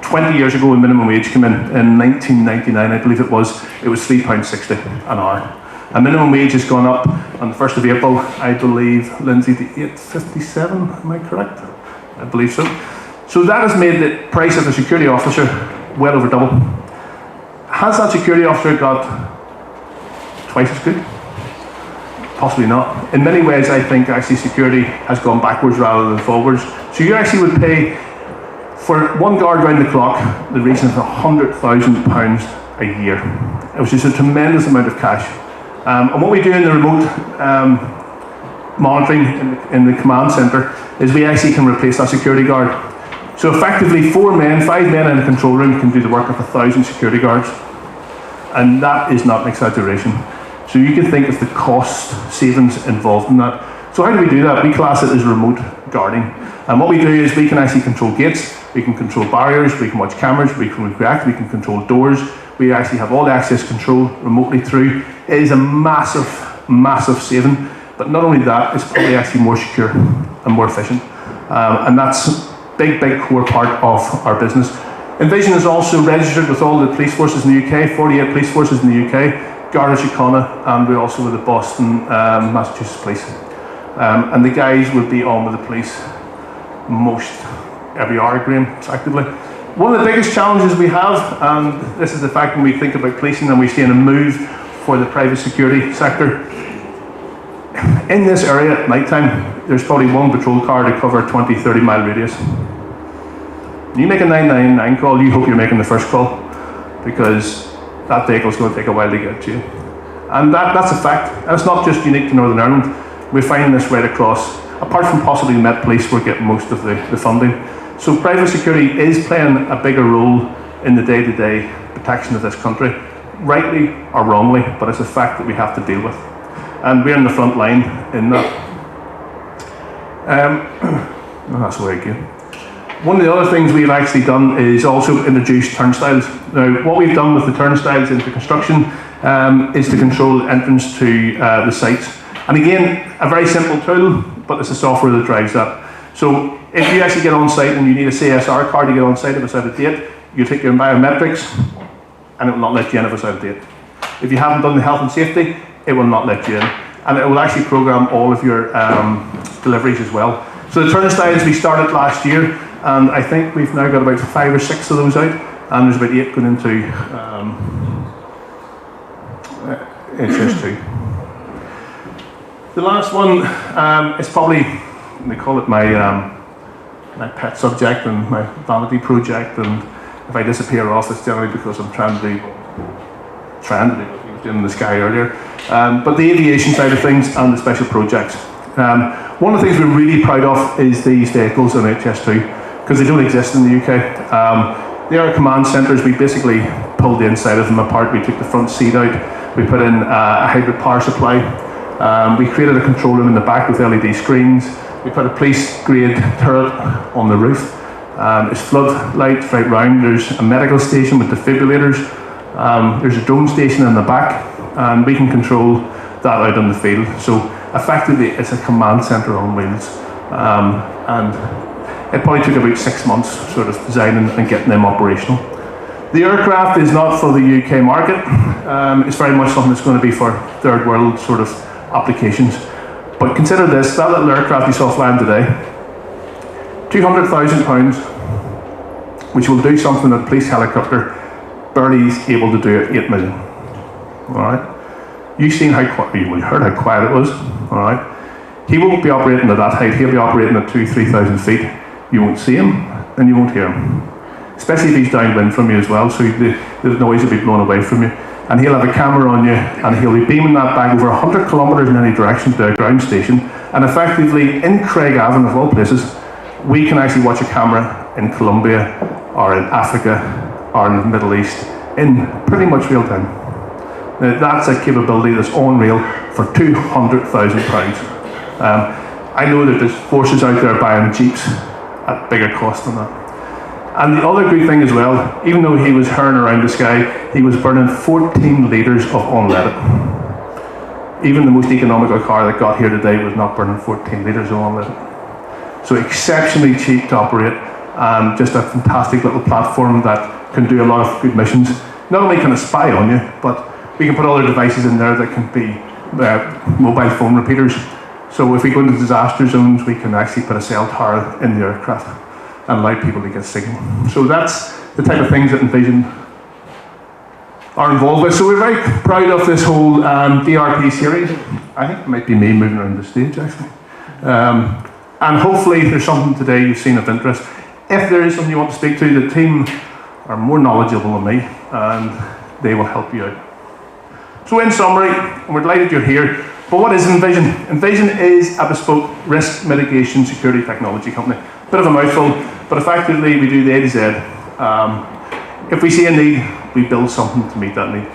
D: 20 years ago when minimum wage came in 1999, I believe it was £3.60 an hour. And minimum wage has gone up on the 1st of April, I believe, Lindsay, to £8.57, am I correct? I believe so. So that has made the price of a security officer well over double. Has that security officer got twice as good? Possibly not. In many ways, I think actually security has gone backwards rather than forwards. So you actually would pay for one guard round the clock the region of £100,000 a year, which is a tremendous amount of cash. And what we do in the remote monitoring in the command centre is we actually can replace that security guard. So effectively 5 men in a control room can do the work of 1,000 security guards. And that is not an exaggeration. So you can think of the cost savings involved in that. So how do we do that? We class it as remote guarding. And what we do is we can actually control gates, we can control barriers, we can watch cameras, we can react, we can control doors. We actually have all the access control remotely through. It is a massive, massive saving. But not only that, it's probably actually more secure and more efficient. And that's a big core part of our business. Envision is also registered with all the police forces in the UK, 48 police forces in the UK, Garda Síochána, and we're also with the Boston, Massachusetts police. And the guys would be on with the police most every hour, Graham, effectively. One of the biggest challenges we have, and this is the fact when we think about policing and we see in a move for the private security sector, in this area at night time, there's probably one patrol car to cover a 20-30 mile radius. When you make a 999 call, you hope you're making the first call, because that vehicle's going to take a while to get to you. And that's a fact. And it's not just unique to Northern Ireland. We're finding this right across. Apart from possibly Met Police, we're getting most of the funding. So private security is playing a bigger role in the day-to-day protection of this country, rightly or wrongly, but it's a fact that we have to deal with. And we're in the front line in that. That's very good. One of the other things we've actually done is also introduce turnstiles. Now, what we've done with the turnstiles into construction is to control entrance to the sites. And again, a very simple tool, but it's the software that drives that. So if you actually get on site and you need a CSR card to get on site if it's out of date, you take your biometrics and it will not let you in if it's out of date. If you haven't done the health and safety, it will not let you in. And it will actually program all of your deliveries as well. So the turnstiles we started last year, and I think we've now got about 5 or 6 of those out, and there's about 8 going into HS2. The last one is probably, they call it my pet subject and my vanity project, and if I disappear off, it's generally because I'm trying to do what I was doing in the sky earlier. But the aviation side of things and the special projects. One of the things we're really proud of is these vehicles on HS2, because they don't exist in the UK. They are command centres. We basically pulled the inside of them apart. We took the front seat out. We put in a hybrid power supply. We created a control room in the back with LED screens. We put a police grade turret on the roof. There's floodlights right round. There's a medical station with defibrillators. There's a drone station in the back, and we can control that out in the field. So effectively, it's a command centre on wheels. And it probably took about 6 months sort of designing and getting them operational. The aircraft is not for the UK market. It's very much something that's going to be for third world sort of applications. But consider this, that little aircraft you saw flying today, £200,000, which will do something that a police helicopter barely is able to do at 8 million. All right? You've seen how quiet, you heard how quiet it was. All right? He won't be operating at that height. He'll be operating at 2,000-3,000 feet. You won't see him, and you won't hear him. Especially if he's downwind from you as well, so the noise will be blown away from you. And he'll have a camera on you, and he'll be beaming that back over 100 kilometres in any direction to a ground station. And effectively, in Craigavon, of all places, we can actually watch a camera in Colombia, or in Africa, or in the Middle East, in pretty much real time. Now, that's a capability that's unreal for £200,000. I know that there's forces out there buying Jeeps at bigger cost than that. And the other good thing as well, even though he was hurling around the sky, he was burning 14 litres of unleaded. Even the most economical car that got here today was not burning 14 litres of unleaded. So exceptionally cheap to operate, and just a fantastic little platform that can do a lot of good missions. Not only can it spy on you, but we can put other devices in there that can be mobile phone repeaters. So if we go into disaster zones, we can actually put a cell tower in the aircraft and allow people to get signal. So that's the type of things that Envision are involved with. So we're very proud of this whole DRP series. I think it might be me moving around the stage actually. And hopefully there's something today you've seen of interest. If there is something you want to speak to, the team are more knowledgeable than me, and they will help you out. So in summary, we're delighted you're here, but what is Envision? Envision is a bespoke risk mitigation security technology company. Bit of a mouthful, but effectively we do the A to Z. If we see a need, we build something to meet that need.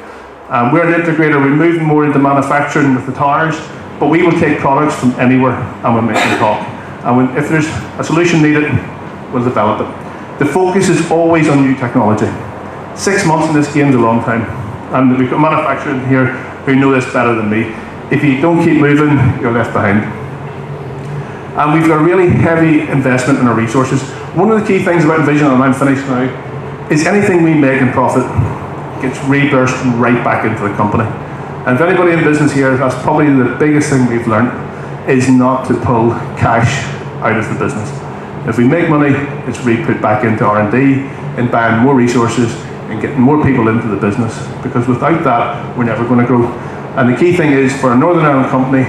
D: We're an integrator, we're moving more into manufacturing with the towers, but we will take products from anywhere and we'll make them talk. And if there's a solution needed, we'll develop it. The focus is always on new technology. 6 months in this game is a long time. And we've got manufacturers here who know this better than me. If you don't keep moving, you're left behind. And we've got a really heavy investment in our resources. One of the key things about Envision, and I'm finished now, is anything we make in profit gets reimbursed right back into the company. And if anybody in business here, that's probably the biggest thing we've learned, is not to pull cash out of the business. If we make money, it's re-put back into R&D, in buying more resources, and getting more people into the business, because without that, we're never going to grow. And the key thing is, for a Northern Ireland company,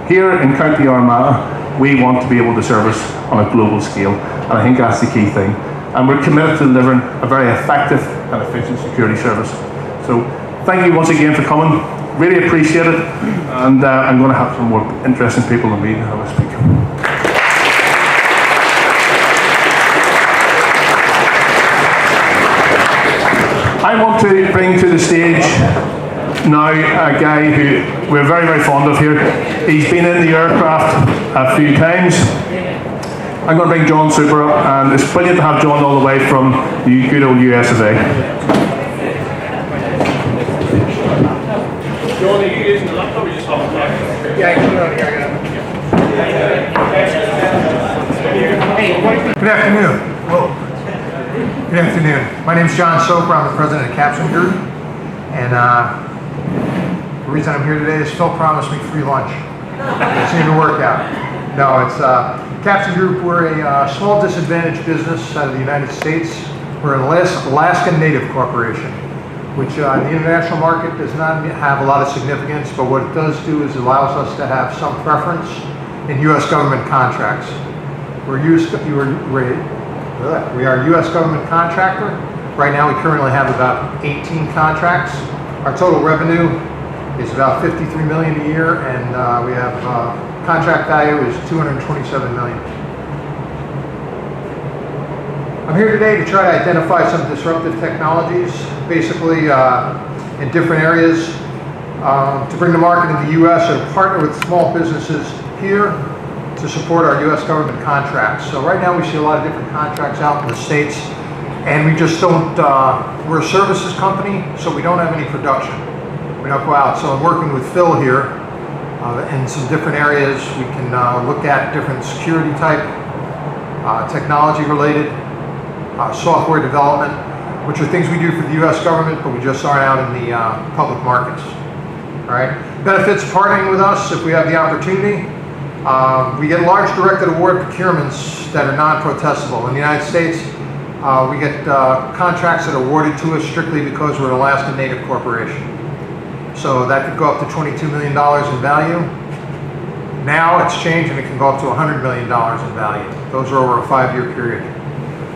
D: here in County Armagh, we want to be able to service on a global scale, and I think that's the key thing. And we're committed to delivering a very effective and efficient security service. So thank you once again for coming, really appreciate it, and I'm going to have some more interesting people than me to have a speak. I want to bring to the stage now a guy who we're very, very fond of here. He's been in the aircraft a few times. I'm going to bring John Super up, and it's brilliant to have John all the way from the good old US of A. John, are you using the laptop or just off the back? Yeah, I can put it on here.
E: Good afternoon. Whoa. Good afternoon. My name is John Soper. I'm the president of Caption Group, and the reason I'm here today is Phil promised me free lunch. It seemed to work out. No, it's Caption Group. We're a small disadvantaged business out of the United States. We're an Alaskan Native corporation, which in the international market does not have a lot of significance, but what it does do is allows us to have some preference in U.S. government contracts. We are a U.S. government contractor. Right now we currently have about 18 contracts. Our total revenue is about $53 million a year, and we have contract value is $227 million. I'm here today to try to identify some disruptive technologies, basically in different areas, to bring to market in the U.S. and partner with small businesses here to support our U.S. government contracts. So right now we see a lot of different contracts out in the States, and we just don't, we're a services company, so we don't have any production. We don't go out. So I'm working with Phil here in some different areas. We can look at different security type, technology related, software development, which are things we do for the U.S. government, but we just aren't out in the public markets. All right. Benefits of partnering with us if we have the opportunity. We get large directed award procurements that are non-protestable. In the United States, we get contracts that are awarded to us strictly because we're an Alaska Native corporation. So that could go up to $22 million in value. Now it's changed and it can go up to $100 million in value. Those are over a 5-year period.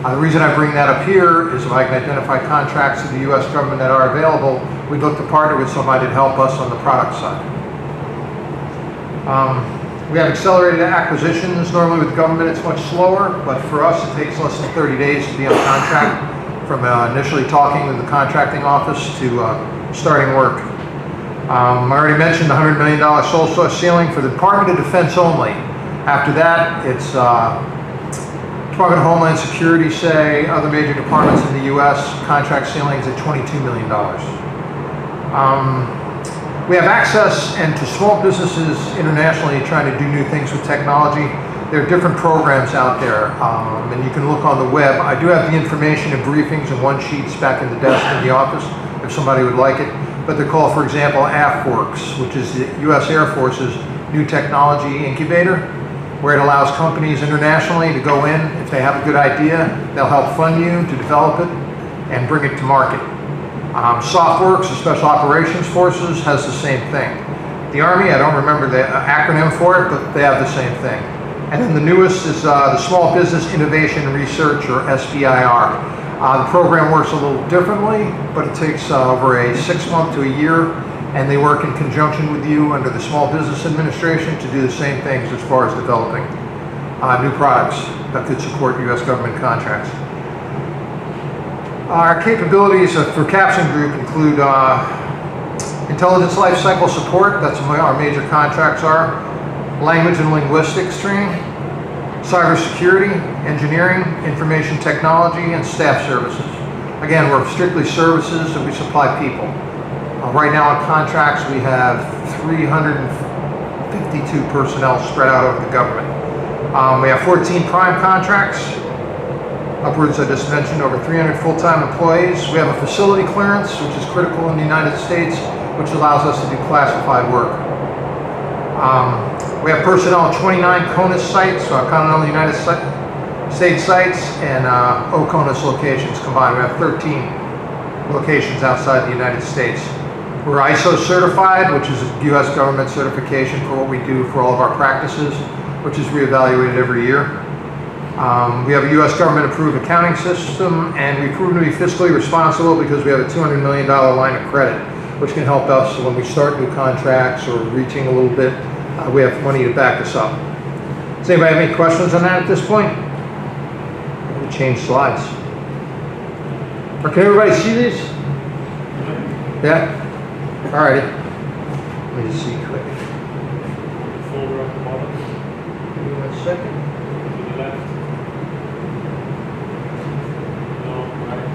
E: The reason I bring that up here is if I can identify contracts to the U.S. government that are available, we'd look to partner with somebody to help us on the product side. We have accelerated acquisitions. Normally with government it's much slower, but for us it takes less than 30 days to be on contract from initially talking with the contracting office to starting work. I already mentioned the $100 million sole source ceiling for the Department of Defense only. After that, it's Department of Homeland Security, say, other major departments in the U.S., contract ceilings at $22 million. We have access to small businesses internationally trying to do new things with technology. There are different programs out there, and you can look on the web. I do have the information and briefings and one sheets back in the desk in the office if somebody would like it. But they're called, for example, AFWorks, which is the U.S. Air Force's new technology incubator, where it allows companies internationally to go in. If they have a good idea, they'll help fund you to develop it and bring it to market. SOFWorks, the Special Operations Forces, has the same thing. The Army, I don't remember the acronym for it, but they have the same thing. And then the newest is the Small Business Innovation Research, or SBIR. The program works a little differently, but it takes over a 6-month to a year, and they work in conjunction with you under the Small Business Administration to do the same things as far as developing new products that could support U.S. government contracts. Our capabilities for Caption Group include intelligence lifecycle support, that's what our major contracts are, language and linguistics training, cybersecurity, engineering, information technology, and staff services. Again, we're strictly services and we supply people. Right now on contracts we have 352 personnel spread out over the government. We have 14 prime contracts, upwards, I just mentioned, over 300 full-time employees. We have a facility clearance, which is critical in the United States, which allows us to do classified work. We have personnel at 29 CONUS sites, Continental United States sites, and OCONUS locations combined. We have 13 locations outside the United States. We're ISO certified, which is a U.S. government certification for what we do for all of our practices, which is reevaluated every year. We have a U.S. government approved accounting system, and we've proven to be fiscally responsible because we have a $200 million line of credit, which can help us when we start new contracts or reaching a little bit. We have money to back us up. Does anybody have any questions on that at this point? I'm going to change slides. Or can everybody see these? Yeah? All righty. Let me just see quick.
F: Folder at the bottom.
E: Give me 1 second.
F: To the left. No, right.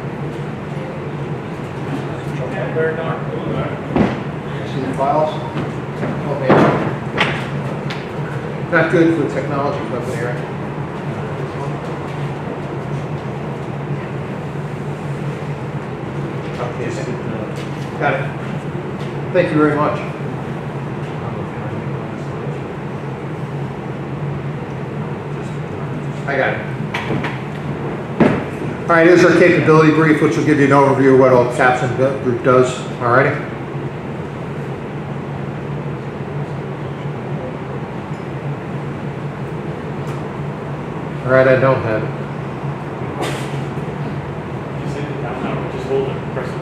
F: Very dark.
E: See the files? Oh man. Not good for the technology company, right? Okay. Got it. Thank you very much. I got it. All right, here's our capability brief, which will give you an overview of what all Caption Group does. All righty. All right, I don't have it.
F: Just hit it down now. Just hold it. Press it.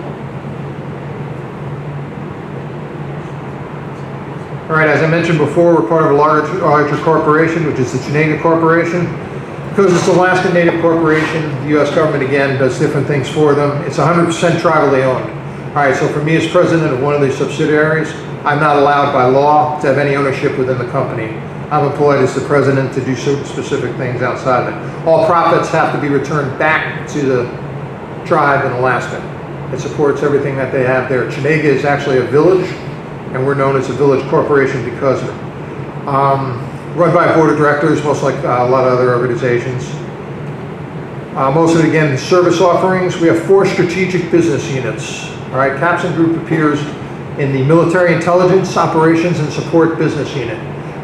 E: All right, as I mentioned before, we're part of a larger corporation, which is the Chenega Corporation. Because it's an Alaska Native corporation, the U.S. government, again, does different things for them. It's 100% tribally owned. All right, so for me as president of one of these subsidiaries, I'm not allowed by law to have any ownership within the company. I'm employed as the president to do certain specific things outside of it. All profits have to be returned back to the tribe in Alaska. It supports everything that they have there. Chenega is actually a village, and we're known as a village corporation because of it. Run by a board of directors, most like a lot of other organizations. Most of it, again, service offerings. We have 4 strategic business units. All right, Capson Group appears in the Military Intelligence, Operations, and Support Business Unit.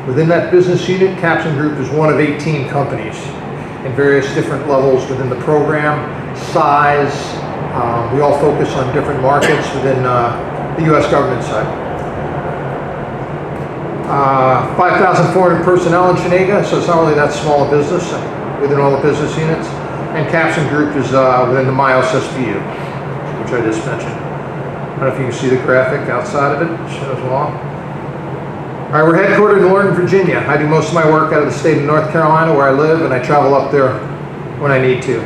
E: Within that business unit, Capson Group is one of 18 companies in various different levels within the program, size. We all focus on different markets within the U.S. government side. 5,400 personnel in Chenega, so it's not really that small a business within all the business units. And Capson Group is within the MIOS SBU, which I just mentioned. I don't know if you can see the graphic outside of it. It shows along. All right, we're headquartered in Northern Virginia. I do most of my work out of the state of North Carolina where I live, and I travel up there when I need to.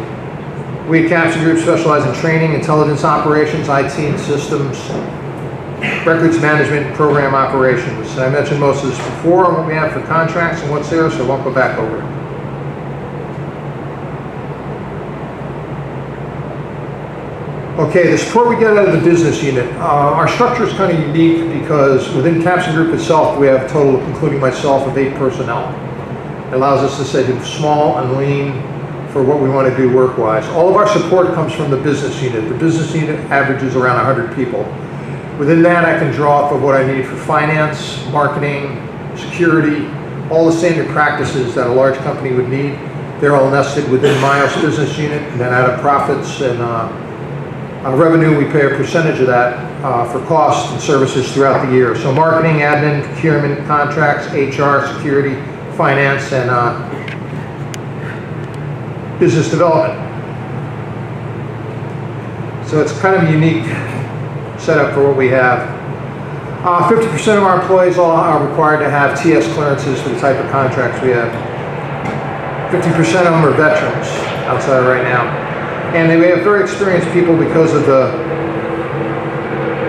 E: We at Capson Group specialize in training, intelligence operations, IT and systems, records management, and program operations. And I mentioned most of this before on what we have for contracts and what's there, so I won't go back over it. Okay, the support we get out of the business unit. Our structure is kind of unique because within Capson Group itself, we have a total, including myself, of 8 personnel. It allows us to stay small and lean for what we want to do work-wise. All of our support comes from the business unit. The business unit averages around 100 people. Within that, I can draw off of what I need for finance, marketing, security, all the standard practices that a large company would need. They're all nested within MIOS business unit, and then out of profits and revenue, we pay a percentage of that for costs and services throughout the year. So marketing, admin, procurement, contracts, HR, security, finance, and business development. So it's kind of a unique setup for what we have. 50% of our employees all are required to have TS clearances for the type of contracts we have. 50% of them are veterans outside right now. And we have very experienced people because of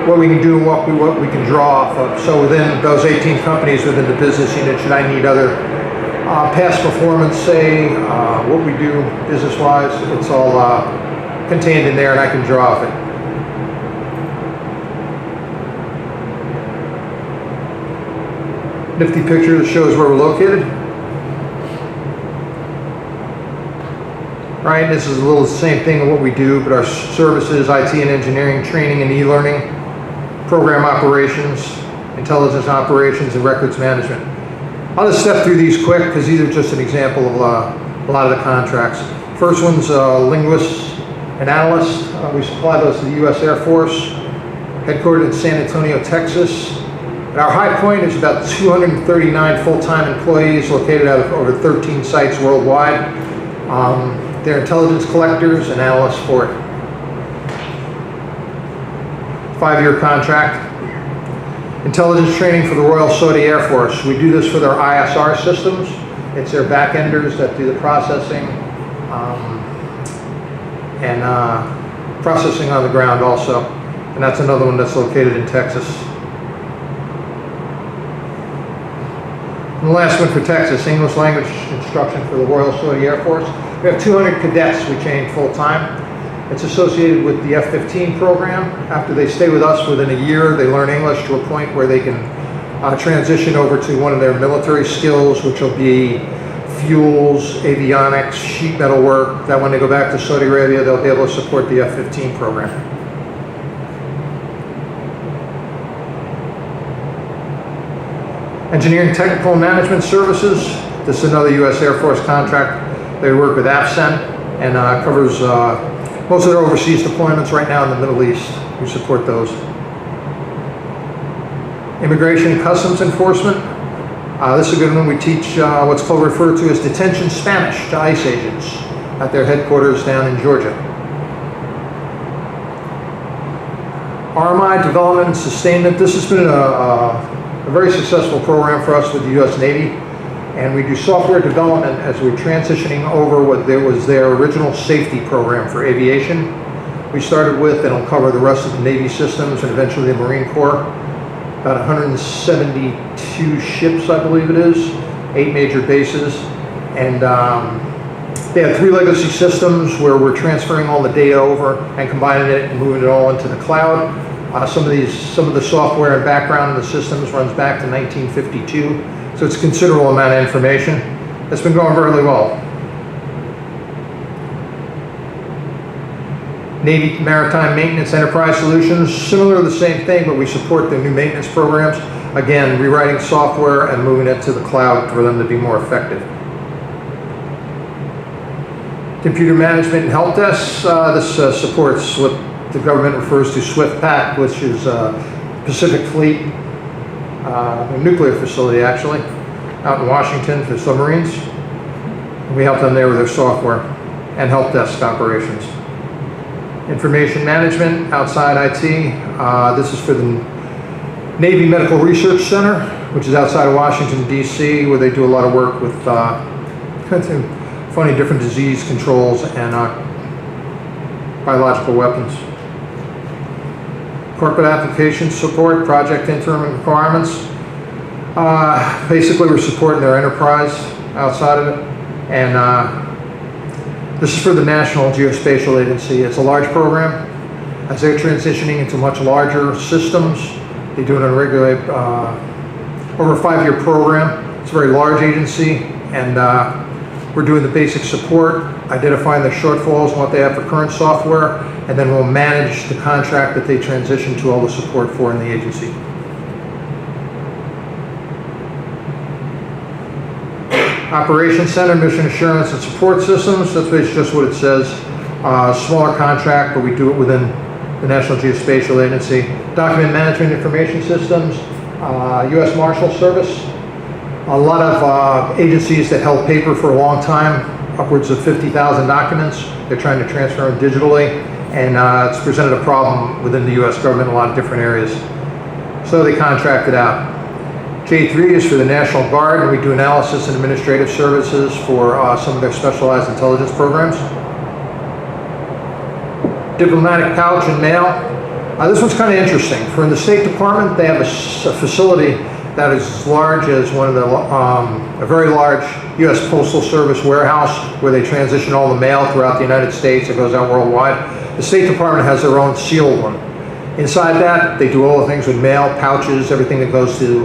E: what we can do and what we can draw off of. So within those 18 companies within the business unit, should I need other past performance, say, what we do business-wise, it's all contained in there and I can draw off it. Nifty picture that shows where we're located. Right, this is a little the same thing of what we do, but our services, IT and engineering, training and e-learning, program operations, intelligence operations, and records management. I'll just step through these quick because these are just an example of a lot of the contracts. First one's linguists and analysts. We supply those to the U.S. Air Force, headquartered in San Antonio, Texas. Our high point is about 239 full-time employees located out of over 13 sites worldwide. They're intelligence collectors and analysts for it. 5-year contract. Intelligence training for the Royal Saudi Air Force. We do this for their ISR systems. It's their back-enders that do the processing and processing on the ground also. And that's another one that's located in Texas. And the last one for Texas, English language instruction for the Royal Saudi Air Force. We have 200 cadets we train full-time. It's associated with the F-15 program. After they stay with us within a year, they learn English to a point where they can transition over to one of their military skills, which will be fuels, avionics, sheet metal work, that when they go back to Saudi Arabia, they'll be able to support the F-15 program. Engineering Technical and Management Services. This is another U.S. Air Force contract. They work with AFCENT and covers most of their overseas deployments right now in the Middle East. We support those. Immigration and Customs Enforcement. This is a good one. We teach what's called referred to as detention Spanish to ICE agents at their headquarters down in Georgia. RMI, Development and Sustainment. This has been a very successful program for us with the U.S. Navy. And we do software development as we're transitioning over what was their original safety program for aviation. We started with, and it'll cover the rest of the Navy systems and eventually the Marine Corps. about 172 ships, I believe it is, 8 major bases, and they have 3 legacy systems where we're transferring all the data over and combining it and moving it all into the cloud. Some of the software and background of the systems runs back to 1952, so it's a considerable amount of information. It's been going really well. Navy Maritime Maintenance Enterprise Solutions, similar to the same thing, but we support their new maintenance programs. Again, rewriting software and moving it to the cloud for them to be more effective. Computer Management and Help Desk, this supports what the government refers to SWIFT-PAC, which is Pacific Fleet, a nuclear facility actually, out in Washington for submarines. We help them there with their software and help desk operations. Information Management, outside IT, this is for the Navy Medical Research Center, which is outside of Washington, D.C., where they do a lot of work with funny different disease controls and biological weapons. Corporate application support, project interim requirements. Basically, we're supporting their enterprise outside of it. And this is for the National Geospatial Agency. It's a large program. As they're transitioning into much larger systems, they do it on a regular, over a 5-year program. It's a very large agency, and we're doing the basic support, identifying the shortfalls and what they have for current software, and then we'll manage the contract that they transition to all the support for in the agency. Operations Center, Mission Assurance and Support Systems, that's basically just what it says. Smaller contract, but we do it within the National Geospatial Agency. Document Management Information Systems, U.S. Marshal Service. A lot of agencies that held paper for a long time, upwards of 50,000 documents. They're trying to transfer them digitally, and it's presented a problem within the U.S. government in a lot of different areas. So they contracted out. J3 is for the National Guard, and we do analysis and administrative services for some of their specialized intelligence programs. Diplomatic pouch and mail. This one's kind of interesting. For the State Department, they have a facility that is as large as one of the, a very large U.S. Postal Service warehouse where they transition all the mail throughout the United States. It goes out worldwide. The State Department has their own sealed one. Inside that, they do all the things with mail, pouches, everything that goes to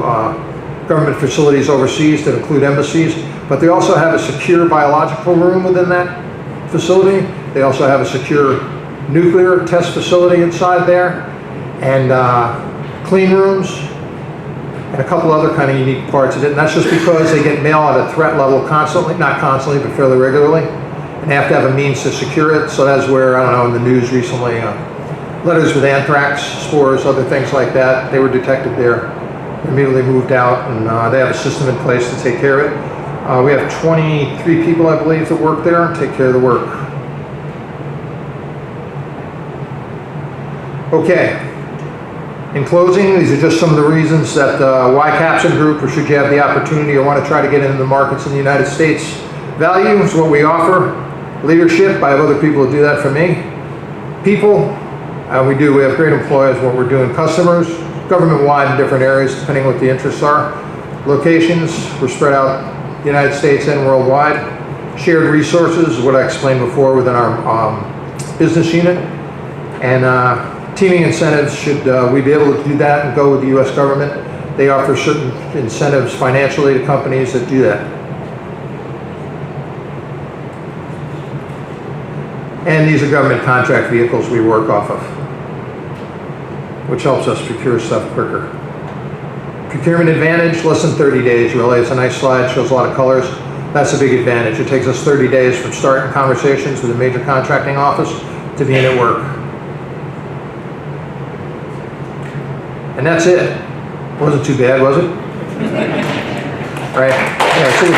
E: government facilities overseas that include embassies. But they also have a secure biological room within that facility. They also have a secure nuclear test facility inside there, and clean rooms, and a couple other kind of unique parts of it. And that's just because they get mail at a threat level constantly, not constantly, but fairly regularly. And they have to have a means to secure it. So that's where, I don't know, in the news recently, letters with anthrax spores, other things like that, they were detected there. Immediately moved out, and they have a system in place to take care of it. We have 23 people, I believe, that work there and take care of the work. Okay. In closing, these are just some of the reasons that why Caption Group, or should you have the opportunity or want to try to get into the markets in the United States. Value is what we offer. Leadership, I have other people who do that for me. People, we have great employees, what we're doing. Customers, government-wide in different areas, depending what the interests are. Locations, we're spread out the United States and worldwide. Shared resources, what I explained before within our business unit. And teaming incentives, should we be able to do that and go with the U.S. government, they offer certain incentives financially to companies that do that. And these are government contract vehicles we work off of, which helps us procure stuff quicker. Procurement advantage, less than 30 days really. It's a nice slide, shows a lot of colors. That's a big advantage. It takes us 30 days from starting conversations with a major contracting office to being at work. And that's it. Wasn't too bad, was it? Right? Yeah, see you.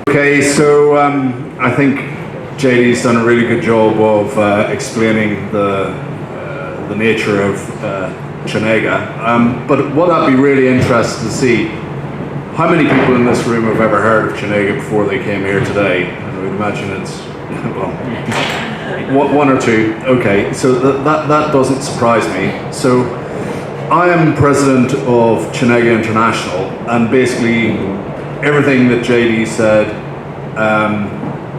G: Okay, so I think JD's done a really good job of explaining the nature of Chenega. But what I'd be really interested to see, how many people in this room have ever heard of Chenega before they came here today? I would imagine it's, well, One or two. Okay, so that doesn't surprise me. So I am president of Chenega International, and basically everything that JD said,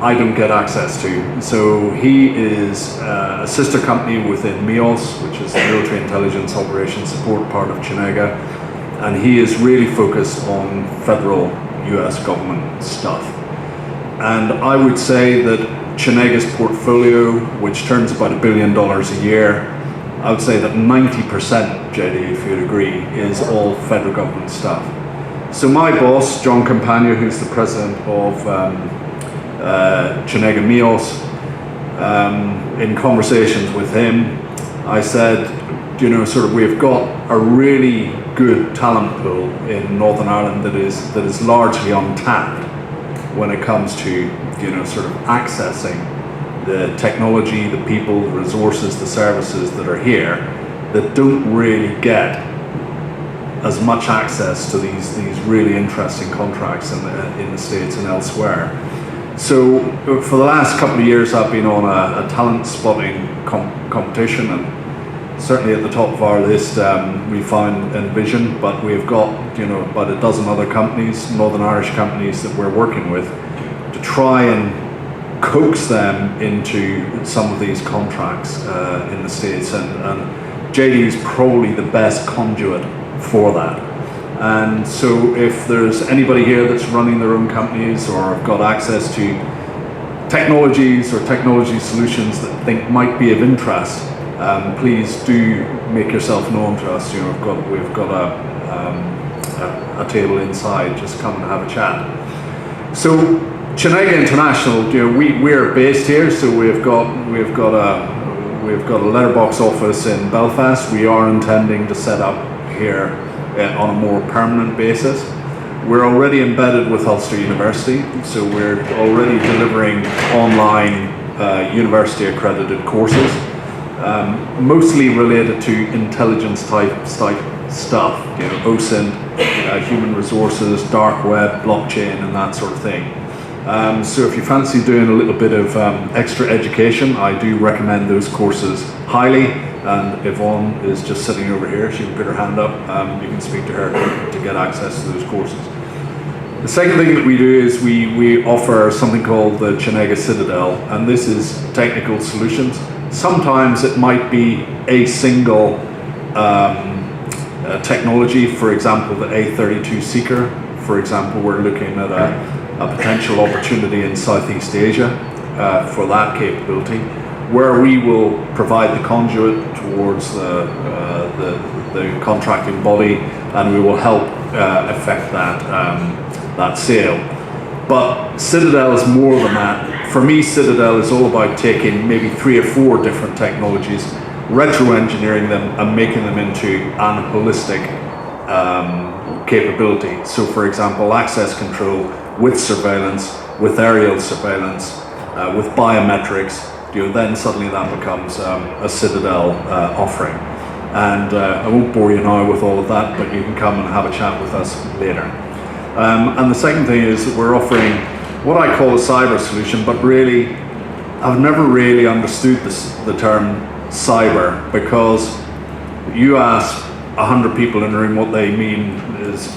G: I don't get access to. So he is a sister company within MEOS, which is the Military Intelligence Operations Support part of Chenega, and he is really focused on federal US government stuff. And I would say that Chenega's portfolio, which turns about $1 billion a year, I would say that 90%, JD, if you'd agree, is all federal government stuff. So my boss, John Campagna, who's the president of Chenega MEOS, in conversations with him, I said, sort of, we've got a really good talent pool in Northern Ireland that is largely untapped when it comes to, sort of accessing the technology, the people, the resources, the services that are here that don't really get as much access to these really interesting contracts in the States and elsewhere. So for the last couple of years, I've been on a talent spotting competition, and certainly at the top of our list, we found Envision, but we've got about a dozen other companies, Northern Irish companies, that we're working with to try and coax them into some of these contracts in the States, and JD is probably the best conduit for that. And so if there's anybody here that's running their own companies or have got access to technologies or technology solutions that think might be of interest, please do make yourself known to us. We've got a table inside. Just come and have a chat. So Chenega International, we're based here, so we've got a letterbox office in Belfast. We are intending to set up here on a more permanent basis. We're already embedded with Ulster University, so we're already delivering online university accredited courses, mostly related to intelligence type stuff, OSINT, human resources, dark web, blockchain, and that sort of thing. So if you fancy doing a little bit of extra education, I do recommend those courses highly. And Yvonne is just sitting over here. She can put her hand up. You can speak to her to get access to those courses. The second thing that we do is we offer something called the Chenega Citadel, and this is technical solutions. Sometimes it might be a single technology. For example, the A32 Seeker. For example, we're looking at a potential opportunity in Southeast Asia for that capability, where we will provide the conduit towards the contracting body, and we will help effect that sale. But Citadel is more than that. For me, Citadel is all about taking maybe 3 or 4 different technologies, retro-engineering them, and making them into an holistic capability. So for example, access control with surveillance, with aerial surveillance, with biometrics, then suddenly that becomes a Citadel offering. And I won't bore you now with all of that, but you can come and have a chat with us later. And the second thing is that we're offering what I call a cyber solution, but really, I've never really understood the term cyber, because you ask 100 people in the room what they mean is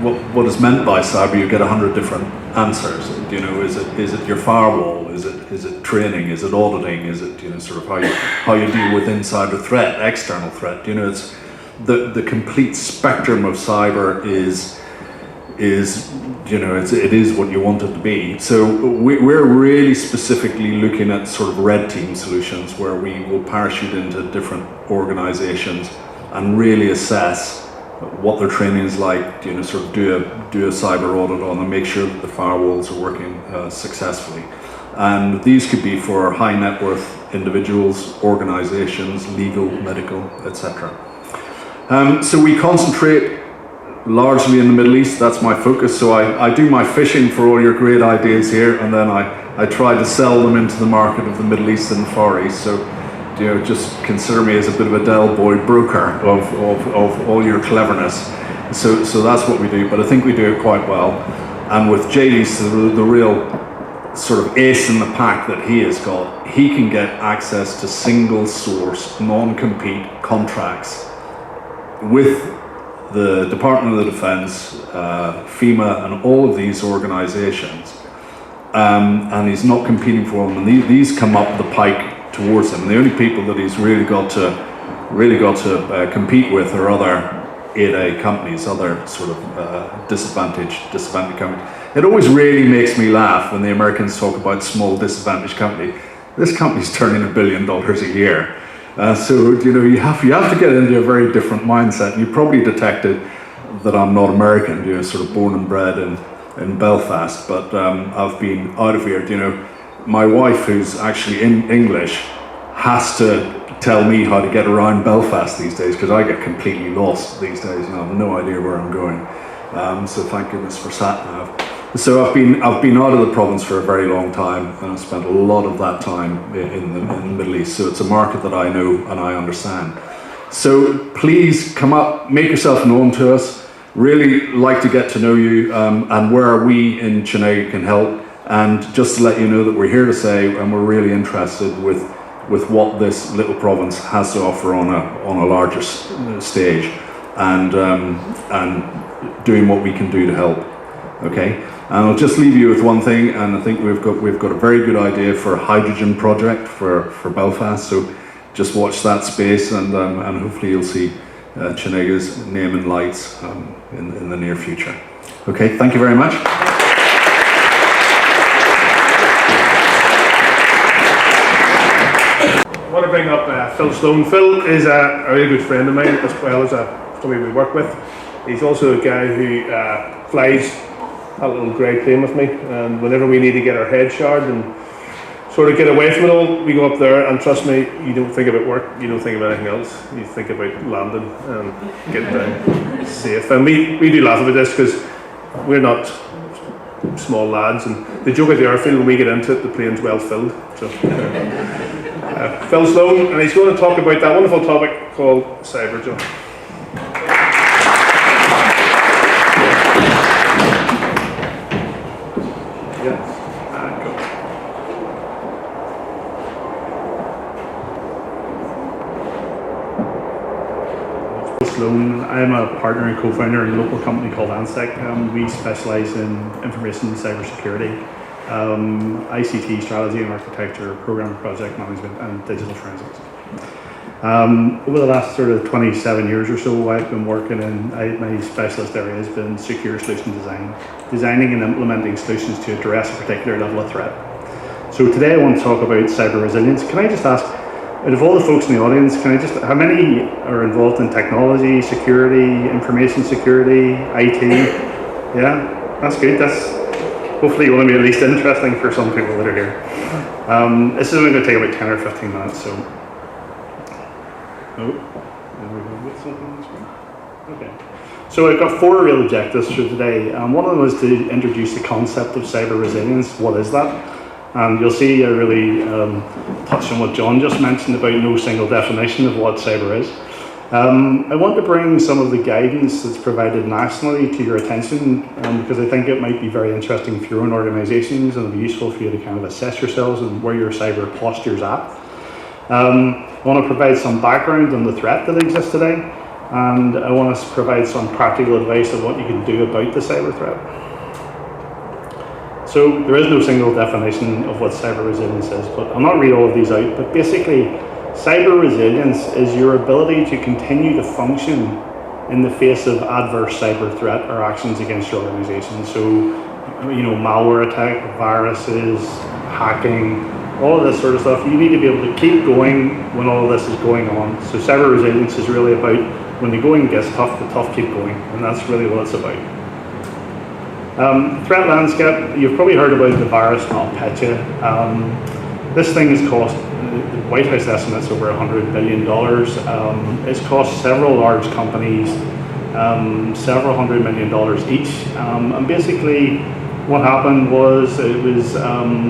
G: what is meant by cyber, you get 100 different answers. Is it your firewall? Is it training? Is it auditing? Is it sort of how you deal with insider threat, external threat? It's the complete spectrum of cyber is it is what you want it to be. So we're really specifically looking at sort of red team solutions, where we will parachute into different organizations and really assess what their training is like, sort of do a cyber audit on and make sure that the firewalls are working successfully. And these could be for high net worth individuals, organizations, legal, medical, etc. So we concentrate largely in the Middle East. That's my focus. So I do my fishing for all your great ideas here, and then I try to sell them into the market of the Middle East and the Far East. So just consider me as a bit of a Del Boy broker of all your cleverness. So that's what we do, but I think we do it quite well. And with JD's, the real sort of ace in the pack that he has got. He can get access to single source, non-compete contracts with the Department of the Defense, FEMA, and all of these organizations. And he's not competing for them, and these come up the pike towards him. And the only people that he's really got to compete with are other 8A companies, other sort of disadvantaged companies. It always really makes me laugh when the Americans talk about small disadvantaged company. This company's turning $1 billion a year. So you have to get into a very different mindset. You probably detected that I'm not American, sort of born and bred in Belfast, but I've been out of here. My wife, who's actually in English, has to tell me how to get around Belfast these days, because I get completely lost these days and I have no idea where I'm going. So thank goodness for sat-nav. So I've been out of the province for a very long time, and I've spent a lot of that time in the Middle East. So it's a market that I know and I understand. So please come up, make yourself known to us. Really like to get to know you, and where we in Chenega can help. And just to let you know that we're here to say, and we're really interested with what this little province has to offer on a larger stage, and doing what we can do to help. Okay, and I'll just leave you with one thing, and I think we've got a very good idea for a hydrogen project for Belfast. So just watch that space, and hopefully you'll see Chenega's name in lights in the near future. Okay, thank you very much.
D: I want to bring up Phil Sloan. Phil is a really good friend of mine, as well as somebody we work with. He's also a guy who flies a little grey plane with me, and whenever we need to get our head showered and sort of get away from it all, we go up there, and trust me, you don't think about work, you don't think about anything else, you think about landing and getting down safe. And we do laugh about this because we're not small lads, and the joke at the airfield, when we get into it, the plane's well filled. So Phil Sloan, and he's going to talk about that wonderful topic called cyber, John.
H: I'm a partner and co-founder in a local company called Ansec. We specialise in information and cybersecurity, ICT strategy and architecture, program project management, and digital forensics. Over the last sort of 27 years or so, I've been working in, my specialist area has been secure solution design, designing and implementing solutions to address a particular level of threat. So today I want to talk about cyber resilience. Can I just ask, out of all the folks in the audience, how many are involved in technology, security, information security, IT? Yeah, that's good. That's hopefully going to be at least interesting for some people that are here. This is only going to take about 10 or 15 minutes, so. Okay. So I've got 4 real objectives for today. One of them is to introduce the concept of cyber resilience. What is that? And you'll see I really touch on what John just mentioned about no single definition of what cyber is. I want to bring some of the guidance that's provided nationally to your attention, because I think it might be very interesting for your own organisations, and it'll be useful for you to kind of assess yourselves and where your cyber posture is at. I want to provide some background on the threat that exists today, and I want to provide some practical advice on what you can do about the cyber threat. So there is no single definition of what cyber resilience is, but I'll not read all of these out, but basically cyber resilience is your ability to continue to function in the face of adverse cyber threat or actions against your organization. So, malware attack, viruses, hacking, all of this sort of stuff. You need to be able to keep going when all of this is going on. So cyber resilience is really about when the going gets tough, the tough keep going, and that's really what it's about. Threat landscape, you've probably heard about the virus NotPetya. This thing has cost, the White House estimates, over $100 billion. It's cost several large companies several $100 million each. And basically what happened was it was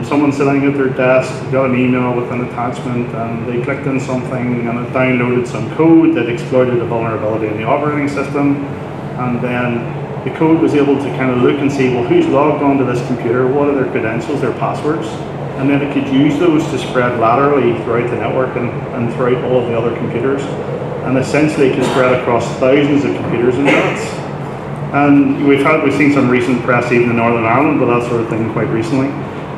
H: someone sitting at their desk, got an email with an attachment, and they clicked on something and it downloaded some code that exploited a vulnerability in the operating system, and then the code was able to kind of look and see, well, who's logged onto this computer, what are their credentials, their passwords, and then it could use those to spread laterally throughout the network and throughout all of the other computers, and essentially it could spread across thousands of computers and nodes. And we've seen some recent press even in Northern Ireland with that sort of thing quite recently.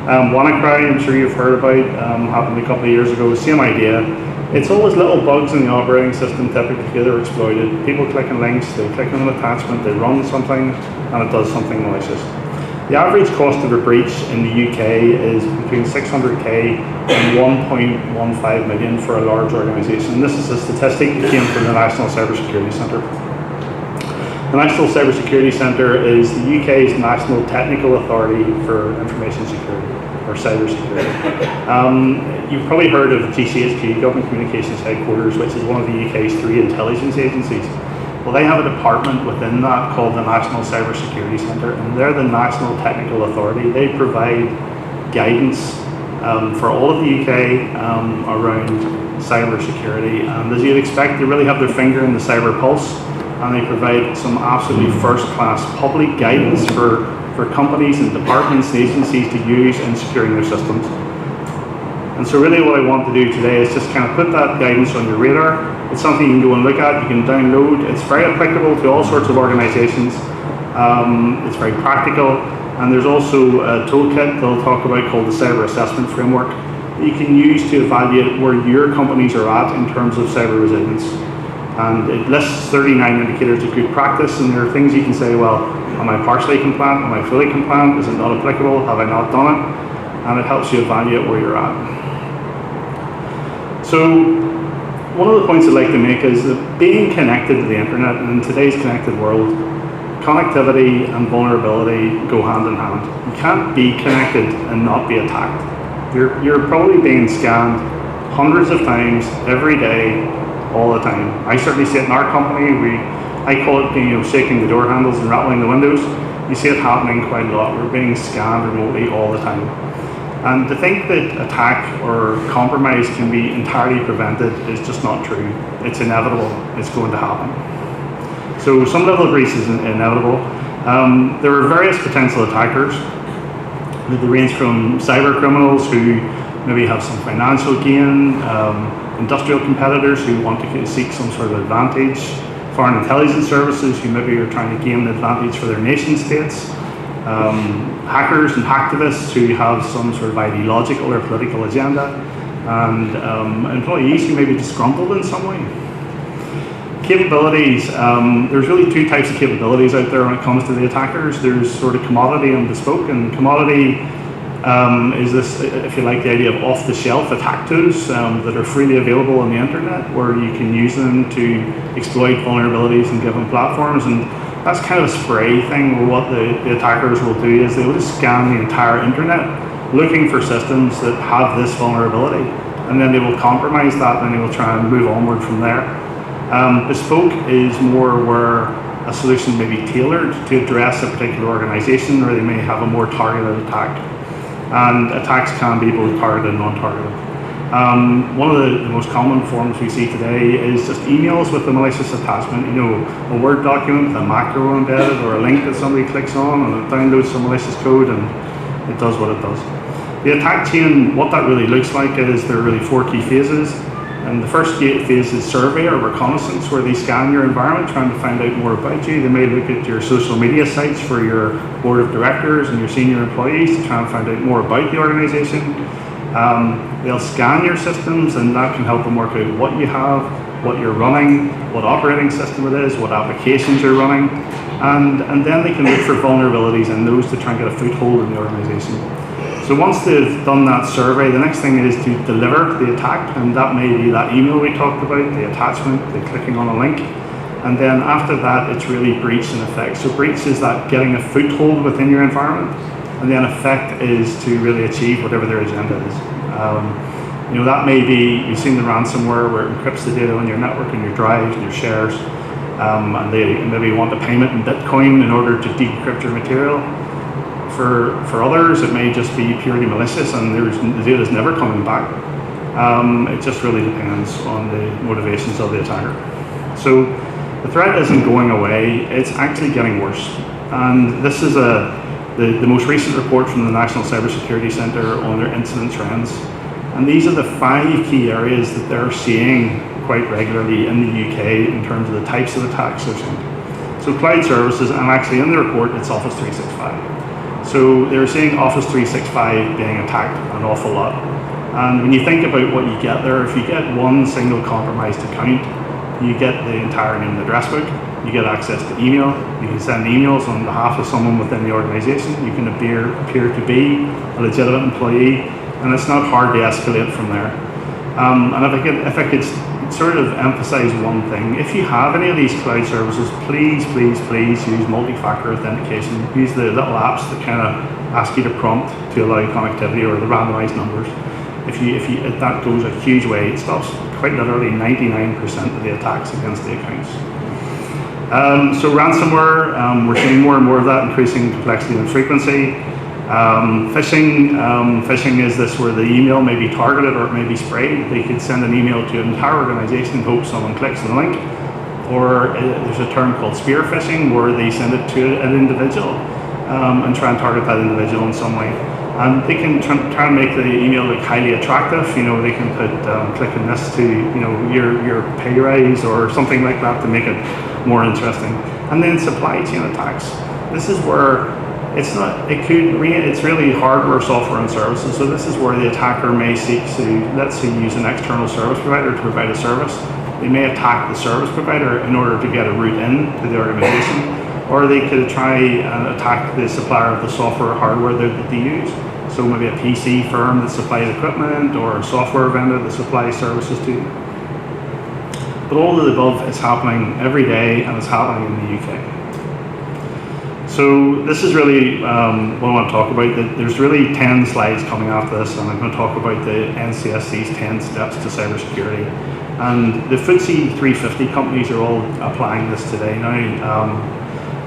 H: WannaCry, I'm sure you've heard about, happened a couple of years ago, same idea. It's always little bugs in the operating system typically that are exploited. People click on links, they click on an attachment, they run something, and it does something malicious. The average cost of a breach in the UK is between 600k and 1.15 million for a large organisation. This is a statistic that came from the National Cybersecurity Centre. The National Cybersecurity Centre is the UK's national technical authority for information security, or cyber security. You've probably heard of GCHQ, Government Communications Headquarters, which is one of the UK's 3 intelligence agencies. Well, they have a department within that called the National Cybersecurity Centre, and they're the national technical authority. They provide guidance for all of the UK around cyber security, and as you'd expect, they really have their finger in the cyber pulse, and they provide some absolutely first-class public guidance for companies and departments and agencies to use in securing their systems. And so really what I want to do today is just kind of put that guidance on your radar. It's something you can go and look at, you can download. It's very applicable to all sorts of organizations. It's very practical. And there's also a toolkit they'll talk about called the Cyber Assessment Framework that you can use to evaluate where your companies are at in terms of cyber resilience. And it lists 39 indicators of good practice, and there are things you can say, well, am I partially compliant? Am I fully compliant? Is it not applicable? Have I not done it? And it helps you evaluate where you're at. So one of the points I'd like to make is that being connected to the internet and in today's connected world, connectivity and vulnerability go hand in hand. You can't be connected and not be attacked. You're probably being scanned hundreds of times every day, all the time. I certainly see it in our company. I call it shaking the door handles and rattling the windows. You see it happening quite a lot. We're being scanned remotely all the time. And to think that attack or compromise can be entirely prevented is just not true. It's inevitable. It's going to happen. So some level of breach is inevitable. There are various potential attackers. They range from cyber criminals who maybe have some financial gain, industrial competitors who want to seek some sort of advantage, foreign intelligence services who maybe are trying to gain an advantage for their nation states, hackers and hacktivists who have some sort of ideological or political agenda, and employees who may be disgruntled in some way. Capabilities, there's really 2 types of capabilities out there when it comes to the attackers. There's sort of commodity and bespoke, and commodity is this, if you like, the idea of off-the-shelf attack tools that are freely available on the internet, where you can use them to exploit vulnerabilities in given platforms. And that's kind of a spray thing, where what the attackers will do is they will just scan the entire internet looking for systems that have this vulnerability, and then they will compromise that, and they will try and move onward from there. Bespoke is more where a solution may be tailored to address a particular organization, or they may have a more targeted attack. And attacks can be both targeted and non-targeted. One of the most common forms we see today is just emails with a malicious attachment, a Word document with a macro embedded, or a link that somebody clicks on and it downloads some malicious code and it does what it does. The attack chain, what that really looks like is there are really 4 key phases. And the first phase is survey or reconnaissance, where they scan your environment trying to find out more about you. They may look at your social media sites for your board of directors and your senior employees to try and find out more about the organization. They'll scan your systems, and that can help them work out what you have, what you're running, what operating system it is, what applications you're running, and then they can look for vulnerabilities in those to try and get a foothold in the organization. So once they've done that survey, the next thing is to deliver the attack, and that may be that email we talked about, the attachment, the clicking on a link. And then after that, it's really breach in effect. So breach is that getting a foothold within your environment, and then effect is to really achieve whatever their agenda is. That may be, you've seen the ransomware where it encrypts the data on your network and your drives and your shares, and they maybe want a payment in Bitcoin in order to decrypt your material. For others, it may just be purely malicious and the data is never coming back. It just really depends on the motivations of the attacker. So the threat isn't going away, it's actually getting worse. And this is the most recent report from the National Cybersecurity Centre on their incident trends. And these are the 5 key areas that they're seeing quite regularly in the UK in terms of the types of attacks they're seeing. So cloud services, and actually in the report it's Office 365. So they're seeing Office 365 being attacked an awful lot. And when you think about what you get there, if you get one single compromised account, you get the entire name and address book, you get access to email, you can send emails on behalf of someone within the organisation, you can appear to be a legitimate employee, and it's not hard to escalate from there. And if I could sort of emphasise one thing, if you have any of these cloud services, please use multi-factor authentication. Use the little apps that kind of ask you to prompt to allow connectivity, or the randomised numbers. If that goes a huge way, it stops quite literally 99% of the attacks against the accounts. So ransomware, we're seeing more and more of that, increasing complexity and frequency. Phishing is this where the email may be targeted or it may be sprayed. They could send an email to an entire organisation and hope someone clicks on the link. Or there's a term called spear phishing, where they send it to an individual and try and target that individual in some way. And they can try and make the email look highly attractive. You know, they can put click on this to, you know, your pay rise or something like that to make it more interesting. And then supply chain attacks. This is where it's really hardware, software, and services. So this is where the attacker may seek to, let's say, use an external service provider to provide a service. They may attack the service provider in order to get a route in to the organization, or they could try and attack the supplier of the software or hardware that they use. So maybe a PC firm that supplies equipment, or a software vendor that supplies services to you. But all of the above is happening every day, and it's happening in the UK. So this is really what I want to talk about. There's really 10 slides coming after this, and I'm going to talk about the NCSC's 10 steps to cybersecurity. And the FTSE 350 companies are all applying this today now.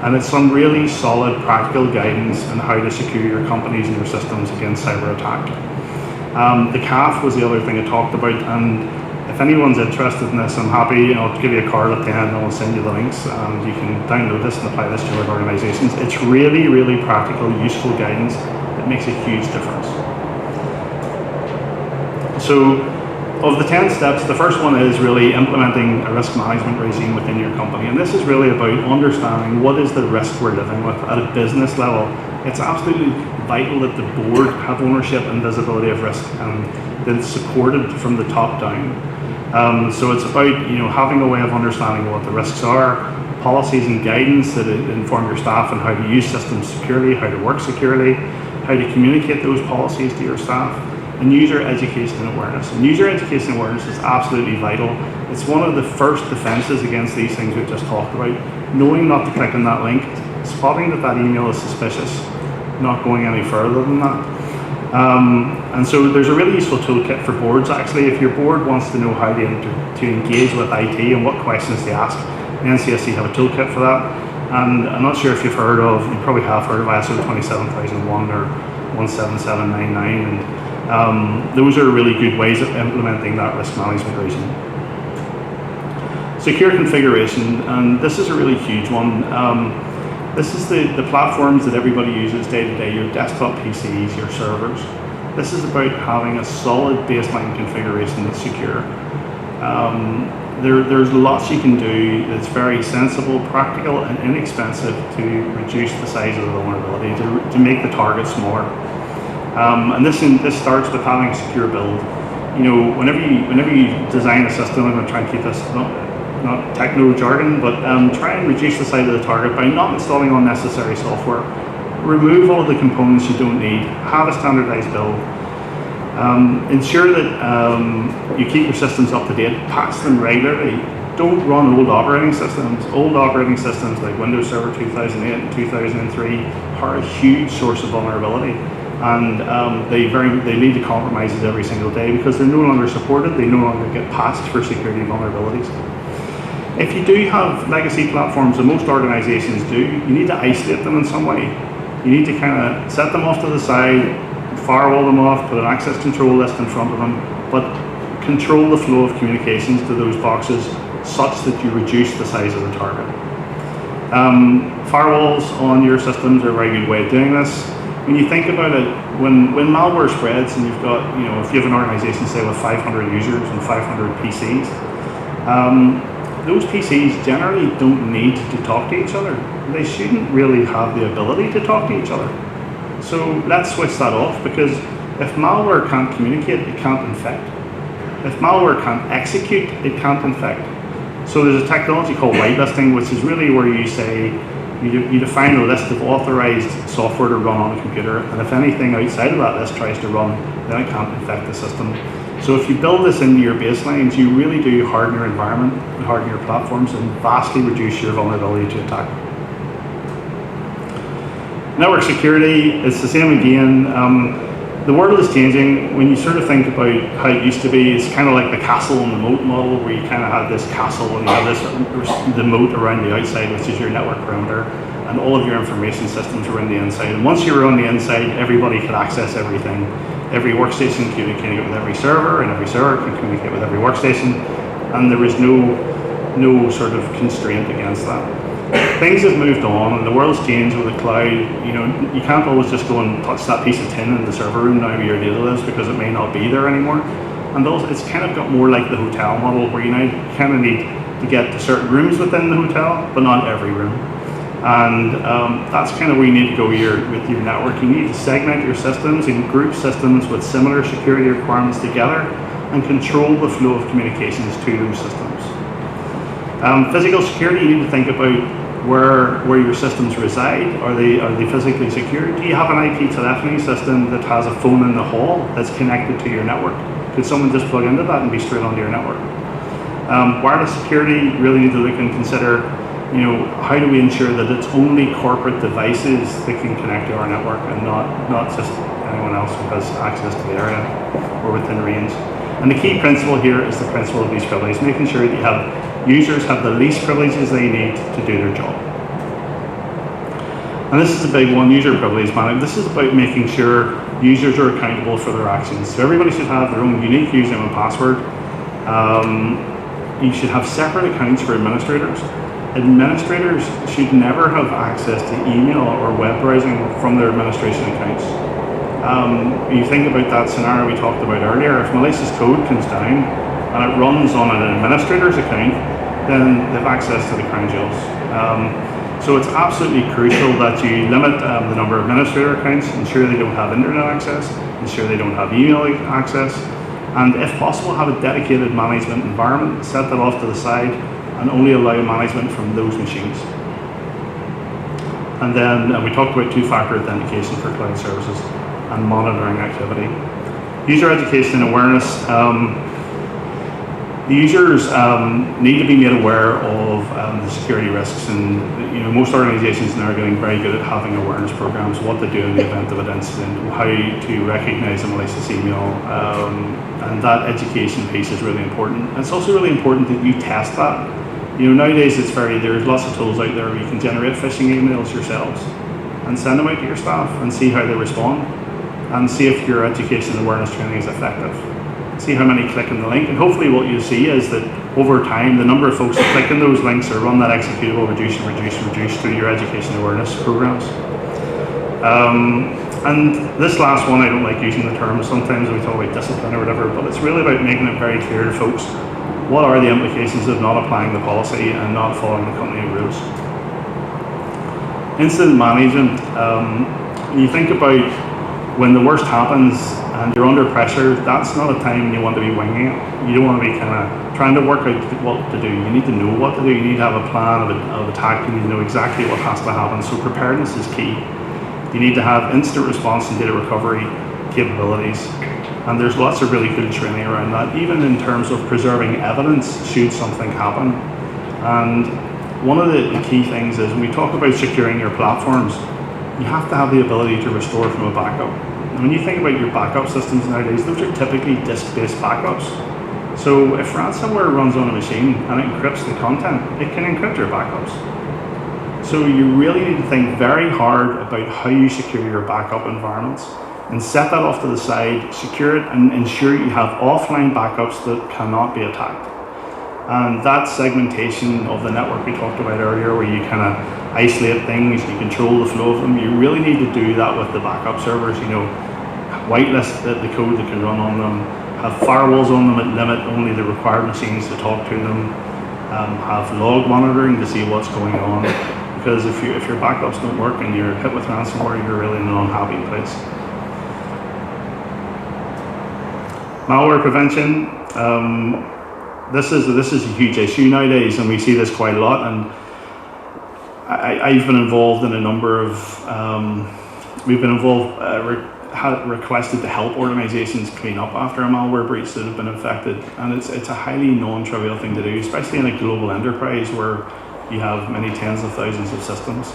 H: And it's some really solid practical guidance on how to secure your companies and your systems against cyber attack. The CAF was the other thing I talked about, and if anyone's interested in this, I'm happy, I'll give you a card at the end and I'll send you the links, and you can download this and apply this to your organizations. It's really, really practical, useful guidance that makes a huge difference. So, of the 10 steps, the first one is really implementing a risk management regime within your company. And this is really about understanding what is the risk we're living with at a business level. It's absolutely vital that the board have ownership and visibility of risk, and that it's supported from the top down. So it's about, you know, having a way of understanding what the risks are, policies and guidance that inform your staff on how to use systems securely, how to work securely, how to communicate those policies to your staff, and user education and awareness. And user education and awareness is absolutely vital. It's one of the first defenses against these things we've just talked about. Knowing not to click on that link, spotting that email is suspicious, not going any further than that. And so there's a really useful toolkit for boards actually. If your board wants to know how to engage with IT and what questions to ask, the NCSC have a toolkit for that. And I'm not sure if you've heard of, you probably have heard of ISO 27001 or 17799, and those are really good ways of implementing that risk management regime. Secure configuration, and this is a really huge one. This is the platforms that everybody uses day to day, your desktop PCs, your servers. This is about having a solid baseline configuration that's secure. There's lots you can do that's very sensible, practical, and inexpensive to reduce the size of the vulnerability, to make the target smaller. And this starts with having a secure build. You know, whenever you design a system, I'm going to try and keep this not techno jargon, but try and reduce the size of the target by not installing unnecessary software. Remove all of the components you don't need. Have a standardized build. Ensure that you keep your systems up to date. Patch them regularly. Don't run old operating systems. Old operating systems like Windows Server 2008 and 2003 are a huge source of vulnerability. And they lead to compromises every single day because they're no longer supported. They no longer get patched for security vulnerabilities. If you do have legacy platforms, and most organizations do, you need to isolate them in some way. You need to kind of set them off to the side, firewall them off, put an access control list in front of them, but control the flow of communications to those boxes such that you reduce the size of the target. Firewalls on your systems are a very good way of doing this. When you think about it, when malware spreads and you've got, if you have an organization, say, with 500 users and 500 PCs, those PCs generally don't need to talk to each other. They shouldn't really have the ability to talk to each other. So let's switch that off, because if malware can't communicate, it can't infect. If malware can't execute, it can't infect. So there's a technology called whitelisting, which is really where you say, you define a list of authorized software to run on a computer, and if anything outside of that list tries to run, then it can't infect the system. So if you build this into your baselines, you really do harden your environment and harden your platforms and vastly reduce your vulnerability to attack. Network security, it's the same again. The world is changing. When you sort of think about how it used to be, it's kind of like the castle and the moat model, where you kind of had this castle and you have the moat around the outside, which is your network perimeter, and all of your information systems were in the inside. And once you were on the inside, everybody could access everything. Every workstation could communicate with every server, and every server could communicate with every workstation, and there was no sort of constraint against that. Things have moved on, and the world's changed with the cloud. You can't always just go and touch that piece of tin in the server room now where your data lives, because it may not be there anymore. And it's kind of got more like the hotel model, where you now kind of need to get to certain rooms within the hotel, but not every room. And that's kind of where you need to go with your network. You need to segment your systems and group systems with similar security requirements together, and control the flow of communications to those systems. Physical security, you need to think about where your systems reside. Are they physically secure? Do you have an IP telephony system that has a phone in the hall that's connected to your network? Could someone just plug into that and be straight onto your network? Wireless security, really need to look and consider, how do we ensure that it's only corporate devices that can connect to our network, and not just anyone else who has access to the area or within range. And the key principle here is the principle of least privilege, making sure that users have the least privileges they need to do their job. And this is a big one, user privilege management. This is about making sure users are accountable for their actions. So everybody should have their own unique username and password. You should have separate accounts for administrators. Administrators should never have access to email or web browsing from their administration accounts. You think about that scenario we talked about earlier. If malicious code comes down and it runs on an administrator's account, then they've access to the crown jewels. So it's absolutely crucial that you limit the number of administrator accounts, ensure they don't have internet access, ensure they don't have email access, and if possible, have a dedicated management environment, set that off to the side, and only allow management from those machines. And then we talked about two-factor authentication for cloud services and monitoring activity. User education and awareness. The users need to be made aware of the security risks, and most organizations now are getting very good at having awareness programs, what to do in the event of an incident, how to recognize a malicious email, and that education piece is really important. And it's also really important that you test that. Nowadays there's lots of tools out there where you can generate phishing emails yourselves and send them out to your staff and see how they respond, and see if your education and awareness training is effective. See how many click on the link, and hopefully what you'll see is that over time the number of folks that click on those links or run that executable reduce through your education awareness programs. And this last one, I don't like using the term, sometimes we talk about discipline or whatever, but it's really about making it very clear to folks what are the implications of not applying the policy and not following the company rules. Incident management, you think about when the worst happens and you're under pressure, that's not a time when you want to be winging it. You don't want to be kind of trying to work out what to do. You need to know what to do. You need to have a plan of attack. You need to know exactly what has to happen. So preparedness is key. You need to have instant response and data recovery capabilities. And there's lots of really good training around that, even in terms of preserving evidence should something happen. And one of the key things is when we talk about securing your platforms, you have to have the ability to restore from a backup. And when you think about your backup systems nowadays, those are typically disk-based backups. So if ransomware runs on a machine and it encrypts the content, it can encrypt your backups. So you really need to think very hard about how you secure your backup environments, and set that off to the side, secure it, and ensure you have offline backups that cannot be attacked. And that segmentation of the network we talked about earlier, where you kind of isolate things, you control the flow of them, you really need to do that with the backup servers. Whitelist the code that can run on them, have firewalls on them that limit only the required machines to talk to them, have log monitoring to see what's going on. Because if your backups don't work and you're hit with ransomware, you're really in an unhappy place. Malware prevention. This is a huge issue nowadays, and we see this quite a lot. And I've been involved in a number of. We've been involved. Requested to help organisations clean up after a malware breach that have been affected, and it's a highly non-trivial thing to do, especially in a global enterprise where you have many tens of thousands of systems,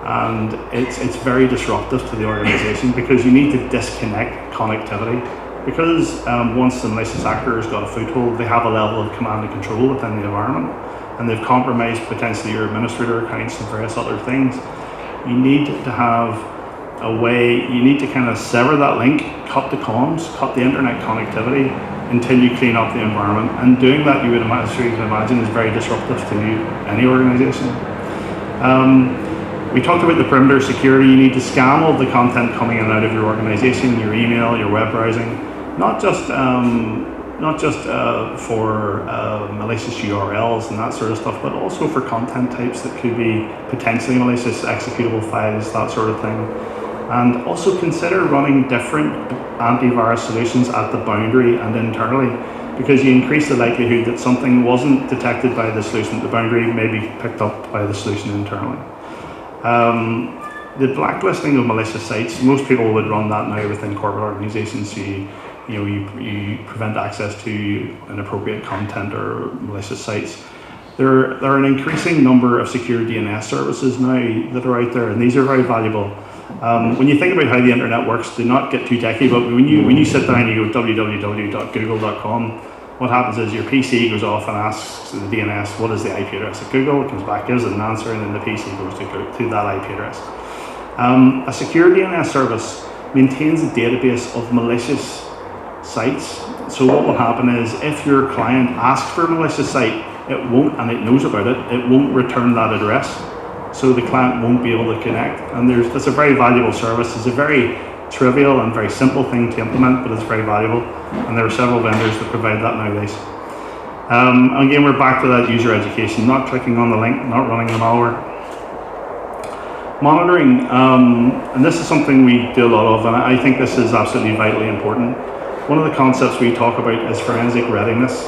H: and it's very disruptive to the organisation because you need to disconnect connectivity. Because once the malicious actor has got a foothold, they have a level of command and control within the environment, and they've compromised potentially your administrator accounts and various other things. You need to have a way, you need to kind of sever that link, cut the comms, cut the internet connectivity until you clean up the environment. And doing that, you can imagine, is very disruptive to any organisation. We talked about the perimeter security. You need to scan all the content coming in and out of your organisation, your email, your web browsing, not just for malicious URLs and that sort of stuff, but also for content types that could be potentially malicious, executable files, that sort of thing. And also consider running different antivirus solutions at the boundary and internally, because you increase the likelihood that something wasn't detected by the solution at the boundary, may be picked up by the solution internally. The blacklisting of malicious sites, most people would run that now within corporate organizations. You prevent access to inappropriate content or malicious sites. There are an increasing number of secure DNS services now that are out there, and these are very valuable. When you think about how the internet works, do not get too techy, but when you sit down and you go www.google.com, what happens is your PC goes off and asks the DNS, what is the IP address of Google? It comes back, gives it an answer, and then the PC goes to that IP address. A secure DNS service maintains a database of malicious sites. So what will happen is if your client asks for a malicious site, it won't, and it knows about it, it won't return that address. So the client won't be able to connect. And that's a very valuable service. It's a very trivial and very simple thing to implement, but it's very valuable. And there are several vendors that provide that nowadays. Again, we're back to that user education, not clicking on the link, not running the malware. Monitoring, and this is something we do a lot of, and I think this is absolutely vitally important. One of the concepts we talk about is forensic readiness.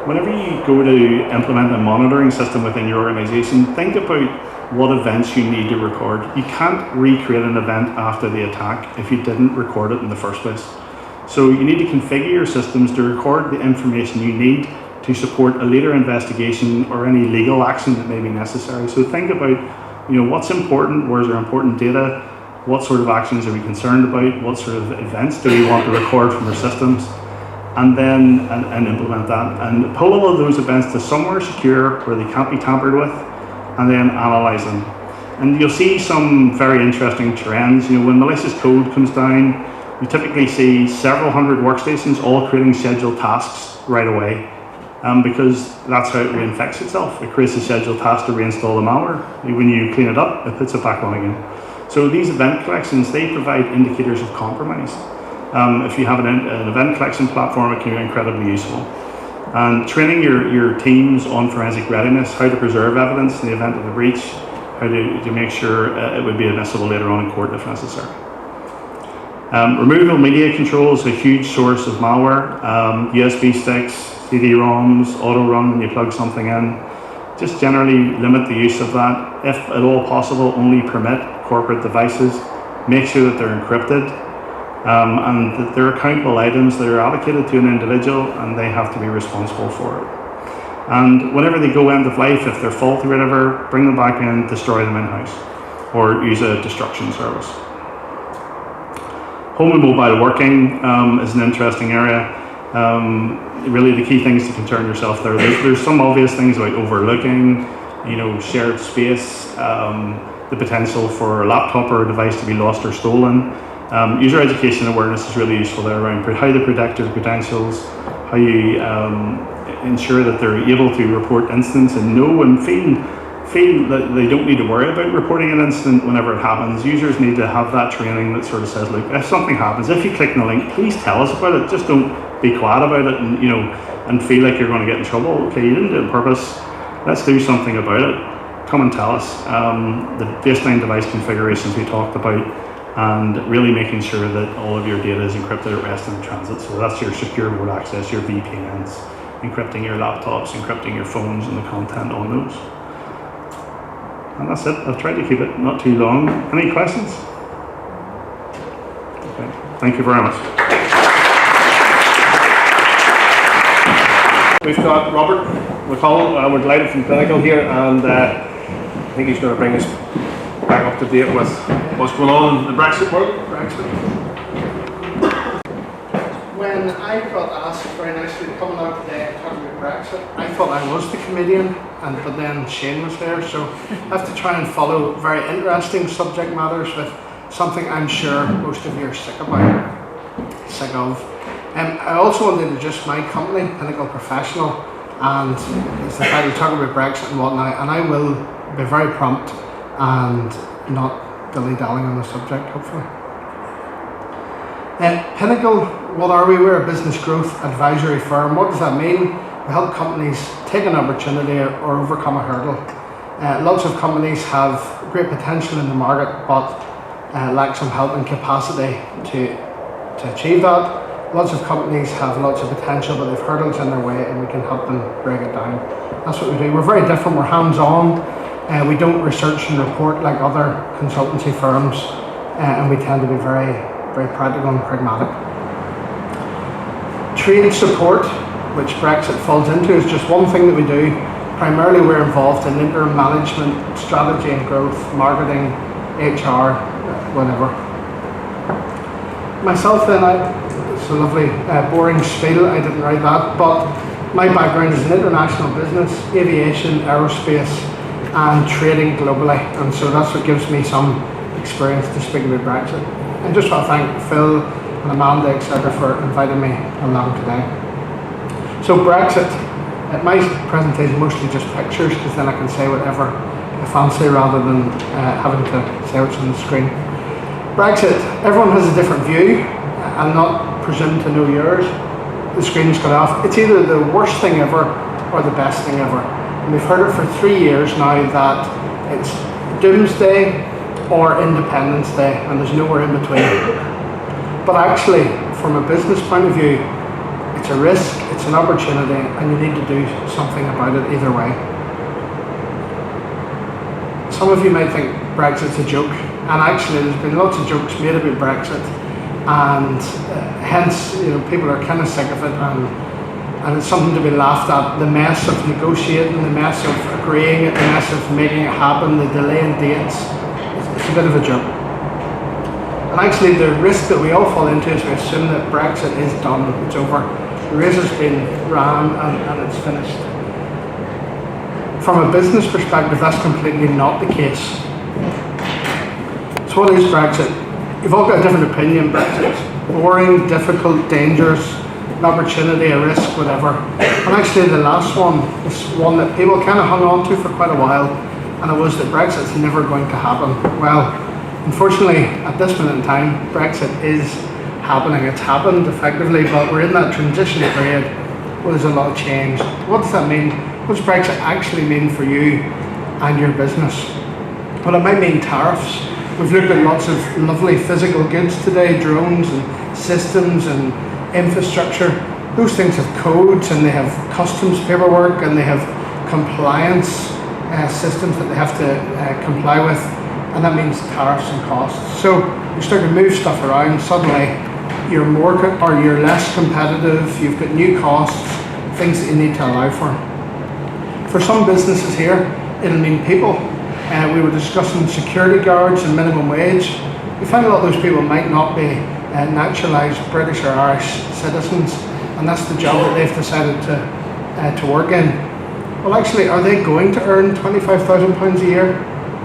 H: Whenever you go to implement a monitoring system within your organization, think about what events you need to record. You can't recreate an event after the attack if you didn't record it in the first place. So you need to configure your systems to record the information you need to support a later investigation or any legal action that may be necessary. So think about, what's important, where's our important data, what sort of actions are we concerned about, what sort of events do we want to record from our systems, and then and implement that. And pull all of those events to somewhere secure where they can't be tampered with, and then analyze them. And you'll see some very interesting trends. When malicious code comes down, you typically see several hundred workstations all creating scheduled tasks right away, because that's how it reinfects itself. It creates a scheduled task to reinstall the malware. When you clean it up, it puts it back on again. So these event collections, they provide indicators of compromise. If you have an event collection platform, it can be incredibly useful. And training your teams on forensic readiness, how to preserve evidence in the event of a breach, how to make sure it would be admissible later on in court if necessary. Removable media control is a huge source of malware. USB sticks, CD-ROMs, auto-run when you plug something in. Just generally limit the use of that. If at all possible, only permit corporate devices. Make sure that they're encrypted. And that they're accountable items that are allocated to an individual and they have to be responsible for it. And whenever they go end of life, if they're faulty or whatever, bring them back in, destroy them in-house, or use a destruction service. Home and mobile working is an interesting area. Really the key things to concern yourself there. There's some obvious things about overlooking, shared space, the potential for a laptop or a device to be lost or stolen. User education awareness is really useful there around how to protect your credentials, how you ensure that they're able to report incidents and know and feel that they don't need to worry about reporting an incident whenever it happens. Users need to have that training that sort of says, look, if something happens, if you click on the link, please tell us about it. Just don't be quiet about it and, and feel like you're going to get in trouble. Okay, you didn't do it on purpose. Let's do something about it. Come and tell us. The baseline device configurations we talked about, and really making sure that all of your data is encrypted at rest and in transit. So that's your secure remote access, your VPNs, encrypting your laptops, encrypting your phones and the content on those. And that's it. I've tried to keep it not too long. Any questions? Okay. Thank you very much.
D: We've got Robert McConnell, we're delighted from Pinnacle here, and I think he's going to bring us back up to date with what's going on in the Brexit world.
I: When I got asked very nicely to come out today and talk about Brexit, I thought I was the comedian, but then Shane was there, so I have to try and follow very interesting subject matters with something I'm sure most of you are sick of. I also want to introduce my company, Pinnacle Professional, and it's the title talk about Brexit and whatnot, and I will be very prompt and not dilly-dallying on the subject, hopefully. Pinnacle, what are we? We're a business growth advisory firm. What does that mean? We help companies take an opportunity or overcome a hurdle. Lots of companies have great potential in the market, but lack some help and capacity to achieve that. Lots of companies have lots of potential, but they've hurdles in their way, and we can help them break it down. That's what we do. We're very different. We're hands-on. We don't research and report like other consultancy firms, and we tend to be very, very practical and pragmatic. Trade support, which Brexit falls into, is just one thing that we do. Primarily, we're involved in interim management, strategy and growth, marketing, HR, whatever. Myself, then, it's a lovely, boring spiel. I didn't write that, but my background is in international business, aviation, aerospace, and trading globally, and so that's what gives me some experience to speak about Brexit. I just want to thank Phil and Amanda, etc., for inviting me along today. So Brexit, my presentation is mostly just pictures, because then I can say whatever I fancy rather than having to say what's on the screen. Brexit, everyone has a different view. I'll not presume to know yours. The screen's got off. It's either the worst thing ever or the best thing ever. And we've heard it for 3 years now that it's doomsday or Independence Day, and there's nowhere in between. But actually, from a business point of view, it's a risk, it's an opportunity, and you need to do something about it either way. Some of you might think Brexit's a joke, and actually there's been lots of jokes made about Brexit, and hence people are kind of sick of it, and it's something to be laughed at. The mess of negotiating, the mess of agreeing it, the mess of making it happen, the delay in dates, it's a bit of a joke. And actually the risk that we all fall into is we assume that Brexit is done, it's over. The race has been ran and it's finished. From a business perspective, that's completely not the case. So what is Brexit? You've all got a different opinion. Brexit's boring, difficult, dangerous, an opportunity, a risk, whatever. And actually the last one is one that people kind of hung on to for quite a while, and it was that Brexit's never going to happen. Well, unfortunately, at this minute in time, Brexit is happening. It's happened effectively, but we're in that transition period where there's a lot of change. What does that mean? What does Brexit actually mean for you and your business? Well, it might mean tariffs. We've looked at lots of lovely physical goods today, drones and systems and infrastructure. Those things have codes, and they have customs paperwork, and they have compliance systems that they have to comply with, and that means tariffs and costs. So you start to move stuff around, suddenly you're you're less competitive, you've got new costs, things that you need to allow for. For some businesses here, it'll mean people. We were discussing security guards and minimum wage. We find a lot of those people might not be naturalised British or Irish citizens, and that's the job that they've decided to work in. Well, actually, are they going to earn £25,000 a year?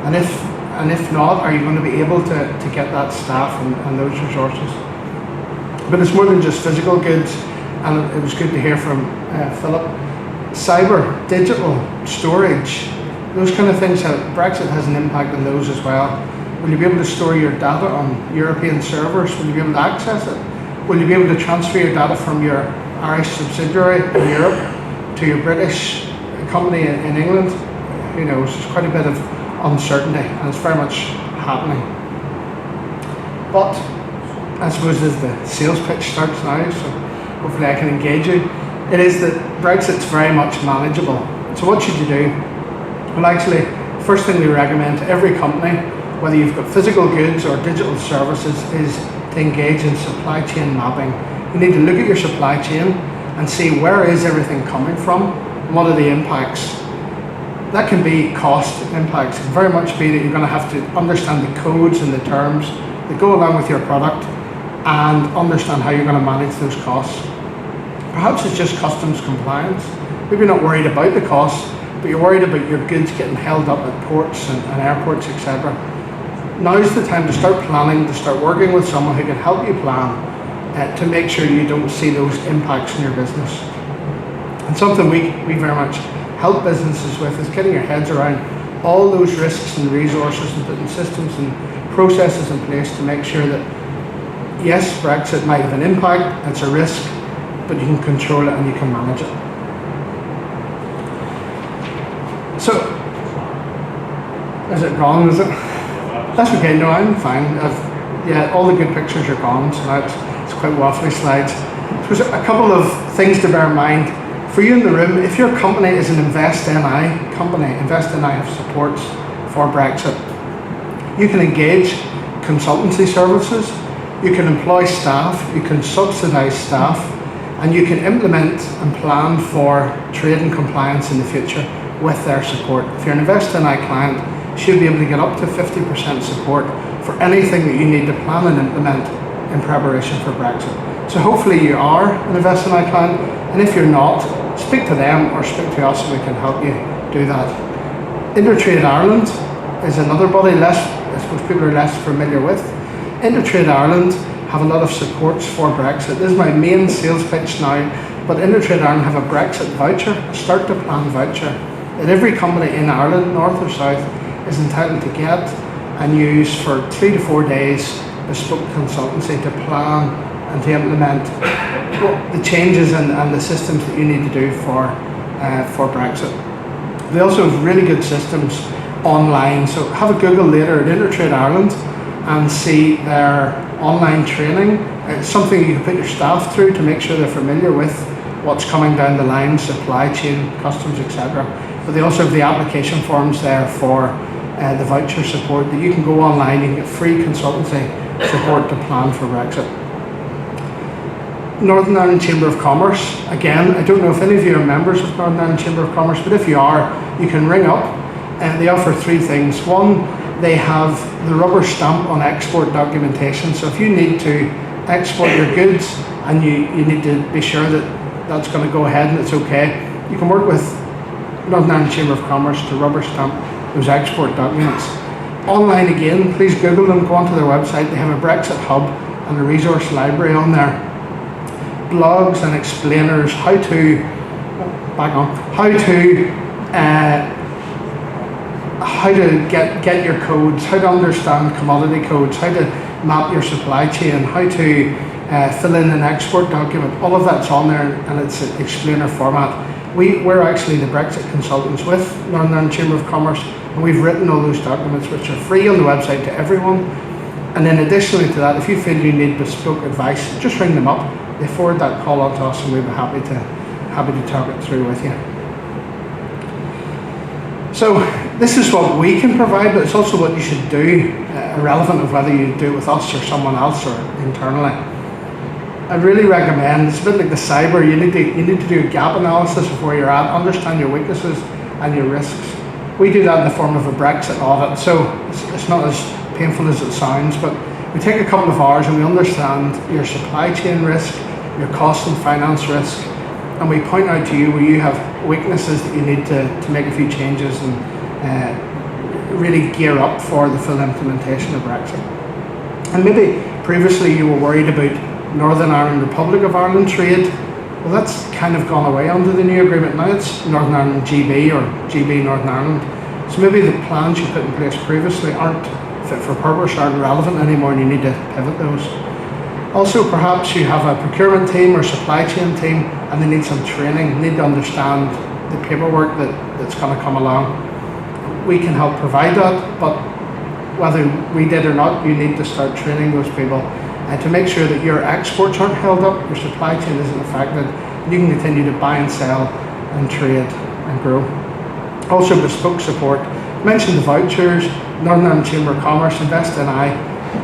I: And if not, are you going to be able to get that staff and those resources? But it's more than just physical goods, and it was good to hear from Philip cyber, digital, storage, those kind of things, Brexit has an impact on those as well. Will you be able to store your data on European servers? Will you be able to access it? Will you be able to transfer your data from your Irish subsidiary in Europe to your British company in England? Who knows? There's quite a bit of uncertainty, and it's very much happening. But I suppose as the sales pitch starts now, so hopefully I can engage you, it is that Brexit's very much manageable. So what should you do? Well, actually, first thing we recommend to every company, whether you've got physical goods or digital services, is to engage in supply chain mapping. You need to look at your supply chain and see where is everything coming from, and what are the impacts. That can be cost impacts. It can very much be that you're going to have to understand the codes and the terms that go along with your product and understand how you're going to manage those costs. Perhaps it's just customs compliance. Maybe you're not worried about the costs, but you're worried about your goods getting held up at ports and airports, etc. Now's the time to start planning, to start working with someone who can help you plan to make sure you don't see those impacts in your business. And something we very much help businesses with is getting your heads around all those risks and resources and putting systems and processes in place to make sure that, yes, Brexit might have an impact, it's a risk, but you can control it and you can manage it. So, is it gone, is it? That's okay, no, I'm fine. Yeah, all the good pictures are gone, so now it's quite waffly slides. There's a couple of things to bear in mind. For you in the room, if your company is an Invest NI company, Invest NI have supports for Brexit. You can engage consultancy services, you can employ staff, you can subsidise staff, and you can implement and plan for trade and compliance in the future with their support. If you're an Invest NI client, you should be able to get up to 50% support for anything that you need to plan and implement in preparation for Brexit. So hopefully you are an Invest NI client, and if you're not, speak to them or speak to us and we can help you do that. Intertrade Ireland is another body I suppose people are less familiar with. Intertrade Ireland have a lot of supports for Brexit. This is my main sales pitch now, but Intertrade Ireland have a Brexit voucher, a start to plan voucher, that every company in Ireland, north or south, is entitled to get and use for 3 to 4 days bespoke consultancy to plan and to implement the changes and the systems that you need to do for Brexit. They also have really good systems online, so have a Google later at Intertrade Ireland and see their online training. It's something you can put your staff through to make sure they're familiar with what's coming down the line, supply chain, customs, etc. But they also have the application forms there for the voucher support that you can go online, you can get free consultancy support to plan for Brexit. Northern Ireland Chamber of Commerce, again, I don't know if any of you are members of Northern Ireland Chamber of Commerce, but if you are, you can ring up and they offer 3 things. One, they have the rubber stamp on export documentation, so if you need to export your goods and you need to be sure that that's going to go ahead and it's okay, you can work with Northern Ireland Chamber of Commerce to rubber stamp those export documents. Online again, please Google them, go onto their website, they have a Brexit hub and a resource library on there. Blogs and explainers, how to get your codes, how to understand commodity codes, how to map your supply chain, how to fill in an export document. All of that's on there and it's an explainer format. We're actually the Brexit consultants with Northern Ireland Chamber of Commerce, and we've written all those documents which are free on the website to everyone. And then additionally to that, if you feel you need bespoke advice, just ring them up. They forward that call on to us and we'll be happy to talk it through with you. So this is what we can provide, but it's also what you should do, irrelevant of whether you do it with us or someone else or internally. I really recommend, it's a bit like the cyber, you need to do a gap analysis of where you're at, understand your weaknesses and your risks. We do that in the form of a Brexit audit, so it's not as painful as it sounds, but we take a couple of hours and we understand your supply chain risk, your cost and finance risk, and we point out to you where you have weaknesses that you need to make a few changes and really gear up for the full implementation of Brexit. And maybe previously you were worried about Northern Ireland, Republic of Ireland trade, Well, that's kind of gone away under the new agreement. Now it's Northern Ireland GB or GB Northern Ireland. So maybe the plans you put in place previously aren't fit for purpose, aren't relevant anymore, and you need to pivot those. Also, perhaps you have a procurement team or supply chain team and they need some training, need to understand the paperwork that's going to come along. We can help provide that, but whether we did or not, you need to start training those people to make sure that your exports aren't held up, your supply chain isn't affected, and you can continue to buy and sell and trade and grow. Also, bespoke support. Mention the vouchers, Northern Ireland Chamber of Commerce, Invest in I.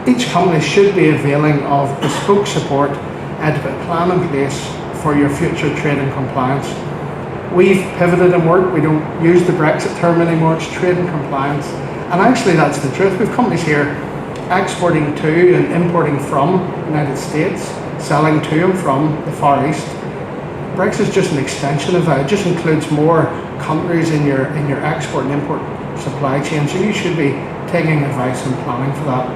I: Each company should be availing of bespoke support to put a plan in place for your future trade and compliance. We've pivoted in work. We don't use the Brexit term anymore. It's trade and compliance. And actually, that's the truth. We have companies here exporting to and importing from the United States, selling to and from the Far East. Brexit is just an extension of that. It just includes more countries in your export and import supply chain. So you should be taking advice and planning for that.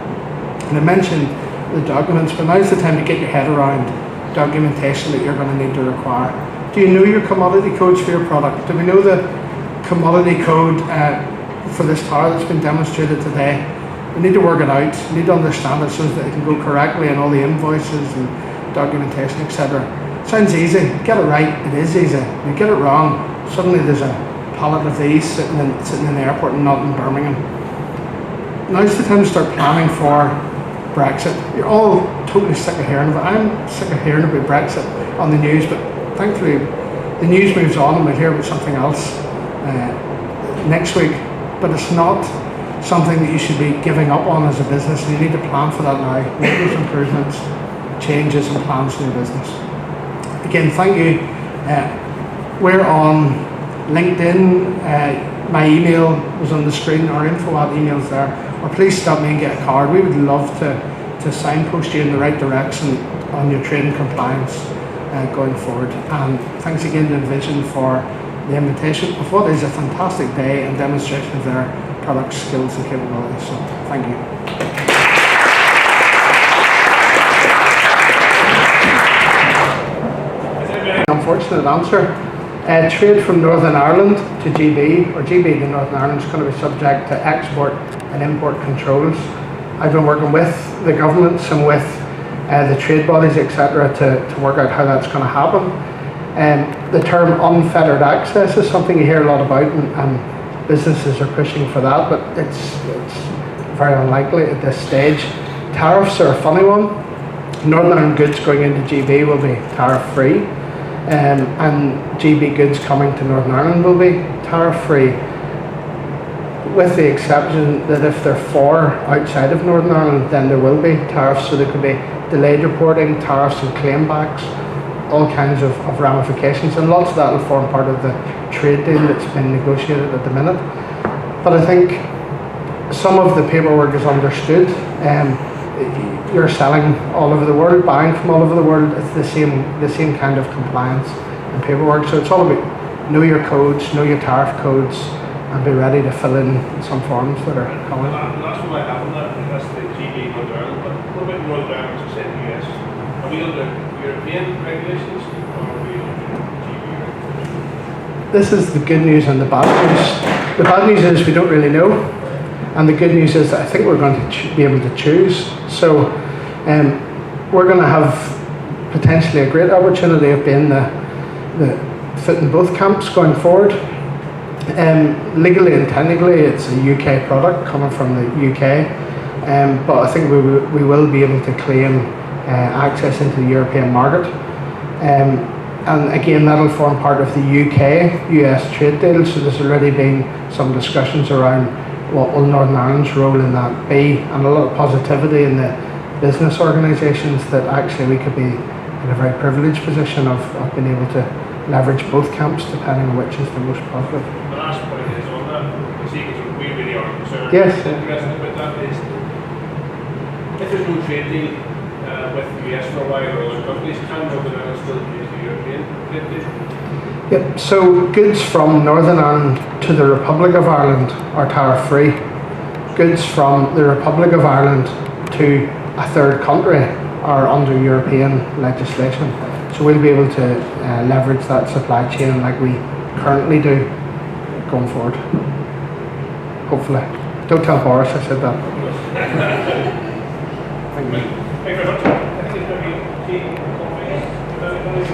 I: And I mentioned the documents, but now's the time to get your head around documentation that you're going to need to require. Do you know your commodity codes for your product? Do we know the commodity code for this tower that's been demonstrated today? We need to work it out. We need to understand it so that it can go correctly in all the invoices and documentation, etc. Sounds easy. Get it right. It is easy. You get it wrong, suddenly there's a pallet of these sitting in the airport and not in Birmingham. Now's the time to start planning for Brexit. You're all totally sick of hearing about it. I'm sick of hearing about Brexit on the news, but thankfully the news moves on and we'll hear about something else next week. But it's not something that you should be giving up on as a business, and you need to plan for that now. Make those improvements, changes and plans in your business. Again, thank you. We're on LinkedIn. My email was on the screen, our info@email's there. Or please stop me and get a card. We would love to signpost you in the right direction on your trade and compliance going forward. And thanks again to Envision for the invitation of what is a fantastic day and demonstration of their product skills and capabilities. So thank you. Unfortunate answer. Trade from Northern Ireland to GB or GB to Northern Ireland is going to be subject to export and import controls. I've been working with the governments and with the trade bodies, etc., to work out how that's going to happen. The term unfettered access is something you hear a lot about, and businesses are pushing for that, but it's very unlikely at this stage. Tariffs are a funny one. Northern Ireland goods going into GB will be tariff free. And GB goods coming to Northern Ireland will be tariff-free, with the exception that if they're for outside of Northern Ireland, then there will be tariffs. So there could be delayed reporting, tariffs and claim backs, all kinds of ramifications, and lots of that will form part of the trade deal that's been negotiated at the minute. But I think some of the paperwork is understood. You're selling all over the world, buying from all over the world. It's the same kind of compliance and paperwork. So it's all about know your codes, know your tariff codes, and be ready to fill in some forms that are coming.
F: That's what I have on that. That's the GB Northern Ireland. But what about Northern Ireland, as I said, the US? Are we under European regulations or are we under GB regulations?
I: This is the good news and the bad news. The bad news is we don't really know. And the good news is that I think we're going to be able to choose. So we're going to have potentially a great opportunity of being the fit in both camps going forward. Legally and technically it's a UK product coming from the UK, but I think we will be able to claim access into the European market. And again, that'll form part of the UK-US trade deal, so there's already been some discussions around what will Northern Ireland's role in that be, and a lot of positivity in the business organisations that actually we could be in a very privileged position of being able to leverage both camps depending on which is the most positive.
F: The last point is on that, you see, because we really are concerned.
I: Yes.
F: Interested about that is, if there's no trade deal with the US for a while or other countries, can Northern Ireland still use the European trade deal?
I: Yep, so goods from Northern Ireland to the Republic of Ireland are tariff free. Goods from the Republic of Ireland to a third country or under European legislation. So we'll be able to leverage that supply chain like we currently do going forward. Hopefully. Don't tell Boris I said that. Thank you.
F: Thank you very much. I think it's going to be key.